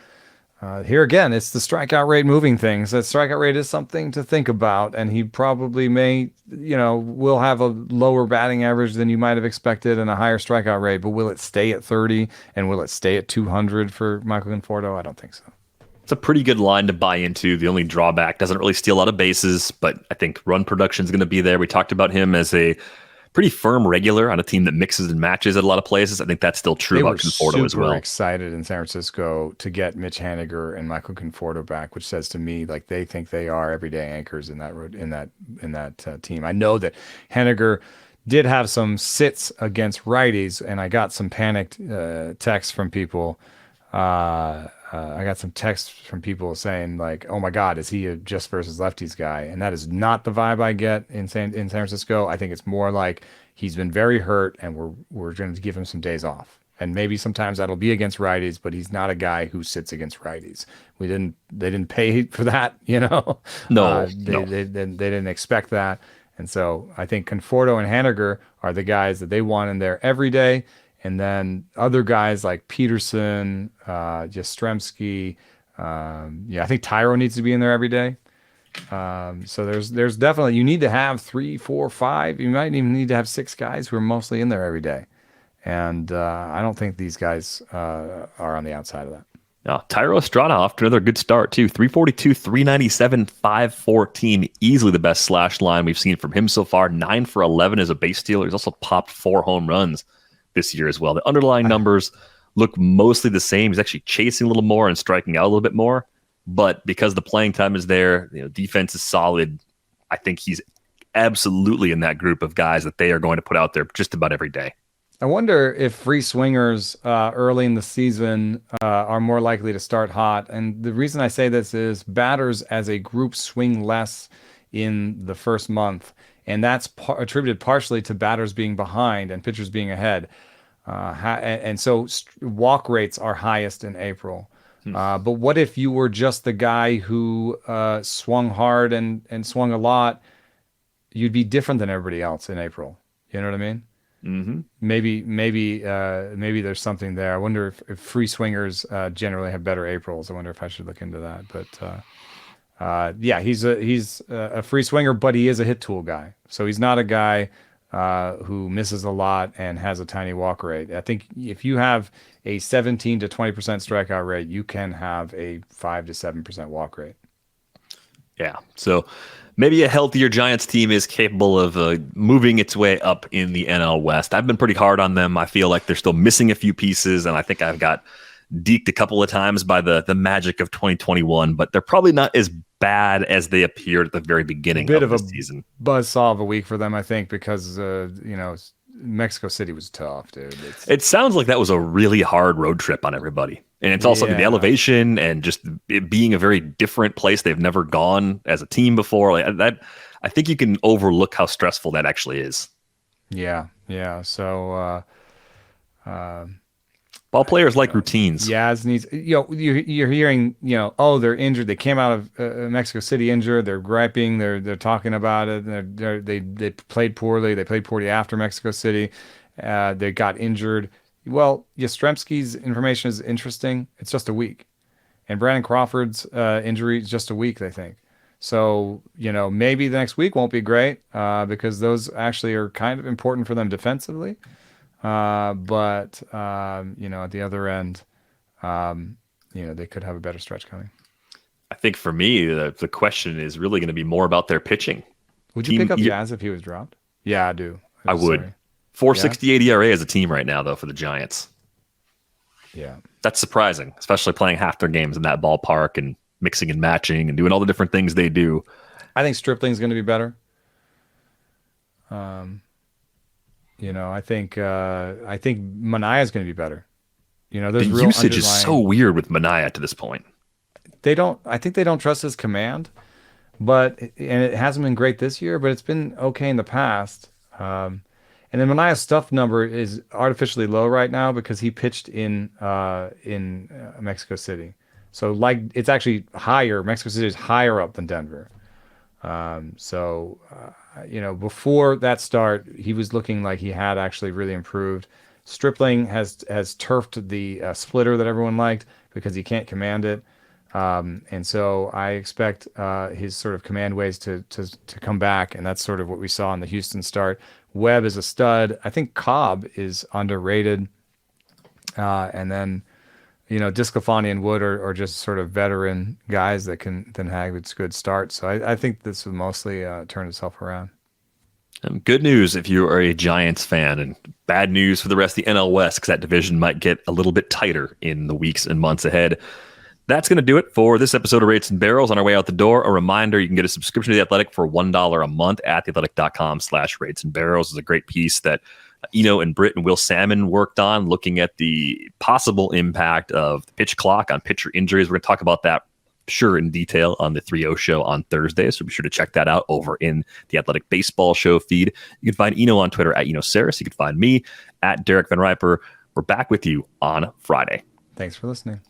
here again, it's the strikeout rate moving things. That strikeout rate is something to think about. And he probably will have a lower batting average than you might have expected and a higher strikeout rate. But will it stay at 30 and will it stay at 200 for Michael Conforto? I don't think so. It's a pretty good line to buy into. The only drawback, doesn't really steal a lot of bases, but I think run production is going to be there. We talked about him as a pretty firm regular on a team that mixes and matches at a lot of places. I think that's still true about Conforto as well. They were excited in San Francisco to get Mitch Haniger and Michael Conforto back, which says to me like they think they are everyday anchors in that team. I know that Haniger did have some sits against righties, and I got some panicked texts from people. I got some texts from people saying like, "Oh my God, is he a just versus lefties guy?" And that is not the vibe I get in San Francisco. I think it's more like he's been very hurt, and we're going to give him some days off. And maybe sometimes that'll be against righties, but he's not a guy who sits against righties. They didn't pay for that, No, they didn't expect that, and so I think Conforto and Haniger are the guys that they want in there every day. And then other guys like Peterson, Yastrzemski, I think Tyro needs to be in there every day. So there's definitely, you need to have 3, 4, 5. You might even need to have 6 guys who are mostly in there every day. And I don't think these guys are on the outside of that. Tyro Estrada off to another good start too. 342, 397, 514. Easily the best slash line we've seen from him so far. 9 for 11 as a base stealer. He's also popped 4 home runs this year as well. The underlying numbers look mostly the same. He's actually chasing a little more and striking out a little bit more. But because the playing time is there, defense is solid. I think he's absolutely in that group of guys that they are going to put out there just about every day. I wonder if free swingers early in the season are more likely to start hot. And the reason I say this is batters as a group swing less in the first month. And that's attributed partially to batters being behind and pitchers being ahead. And so walk rates are highest in April. But what if you were just the guy who swung hard and swung a lot? You'd be different than everybody else in April. You know what I mean? Mm-hmm. Maybe there's something there. I wonder if free swingers generally have better Aprils. I wonder if I should look into that. But he's a free swinger, but he is a hit tool guy. So he's not a guy who misses a lot and has a tiny walk rate. I think if you have a 17 to 20% strikeout rate, you can have a 5 to 7% walk rate. Yeah. So maybe a healthier Giants team is capable of moving its way up in the NL West. I've been pretty hard on them. I feel like they're still missing a few pieces, and I think I've got deked a couple of times by the magic of 2021, but they're probably not as bad as they appeared at the very beginning of the season. Buzzsaw of a week for them, I think, because Mexico City was tough, dude. It sounds like that was a really hard road trip on everybody. And it's also the elevation and just it being a very different place they've never gone as a team before. Like that, I think you can overlook how stressful that actually is. Yeah. So ball players like routines. Yaz needs, you're hearing, they're injured. They came out of Mexico City injured. They're griping. They're talking about it. They played poorly. They played poorly after Mexico City. They got injured. Well, Yastrzemski's information is interesting. It's just a week. And Brandon Crawford's injury is just a week, they think. So, maybe the next week won't be great because those actually are kind of important for them defensively. But at the other end, They could have a better stretch coming. I think for me, the question is really going to be more about their pitching. Would you pick up Jazz if he was dropped? Yeah, I do. I would. Sorry. 468 ERA as a team right now, though, for the Giants. Yeah. That's surprising, especially playing half their games in that ballpark and mixing and matching and doing all the different things they do. I think Stripling's going to be better. I think Manaea is going to be better. There's the real usage is so weird with Manaea to this point. I think they don't trust his command, and it hasn't been great this year, but it's been okay in the past. And then Manaea's stuff number is artificially low right now because he pitched in Mexico City. So it's actually higher. Mexico City is higher up than Denver. Before that start, he was looking like he had actually really improved. Stripling has turfed the splitter that everyone liked because he can't command it. And so I expect his sort of command ways to come back, and that's sort of what we saw in the Houston start. Webb is a stud. I think Cobb is underrated. And then, Disclafani and Wood are just sort of veteran guys that can have its good start. So I think this will mostly turn itself around. Good news if you are a Giants fan, and bad news for the rest of the NL West because that division might get a little bit tighter in the weeks and months ahead. That's going to do it for this episode of Rates and Barrels. On our way out the door, a reminder, you can get a subscription to The Athletic for $1 a month at theathletic.com/rates and barrels. Is a great piece that Eno and Britt and Will Salmon worked on, looking at the possible impact of the pitch clock on pitcher injuries. We're going to talk about that in detail on the 3-0 show on Thursday, so be sure to check that out over in the Athletic Baseball Show feed. You can find Eno on Twitter at EnoSaris. You can find me at Derek Van Riper. We're back with you on Friday. Thanks for listening.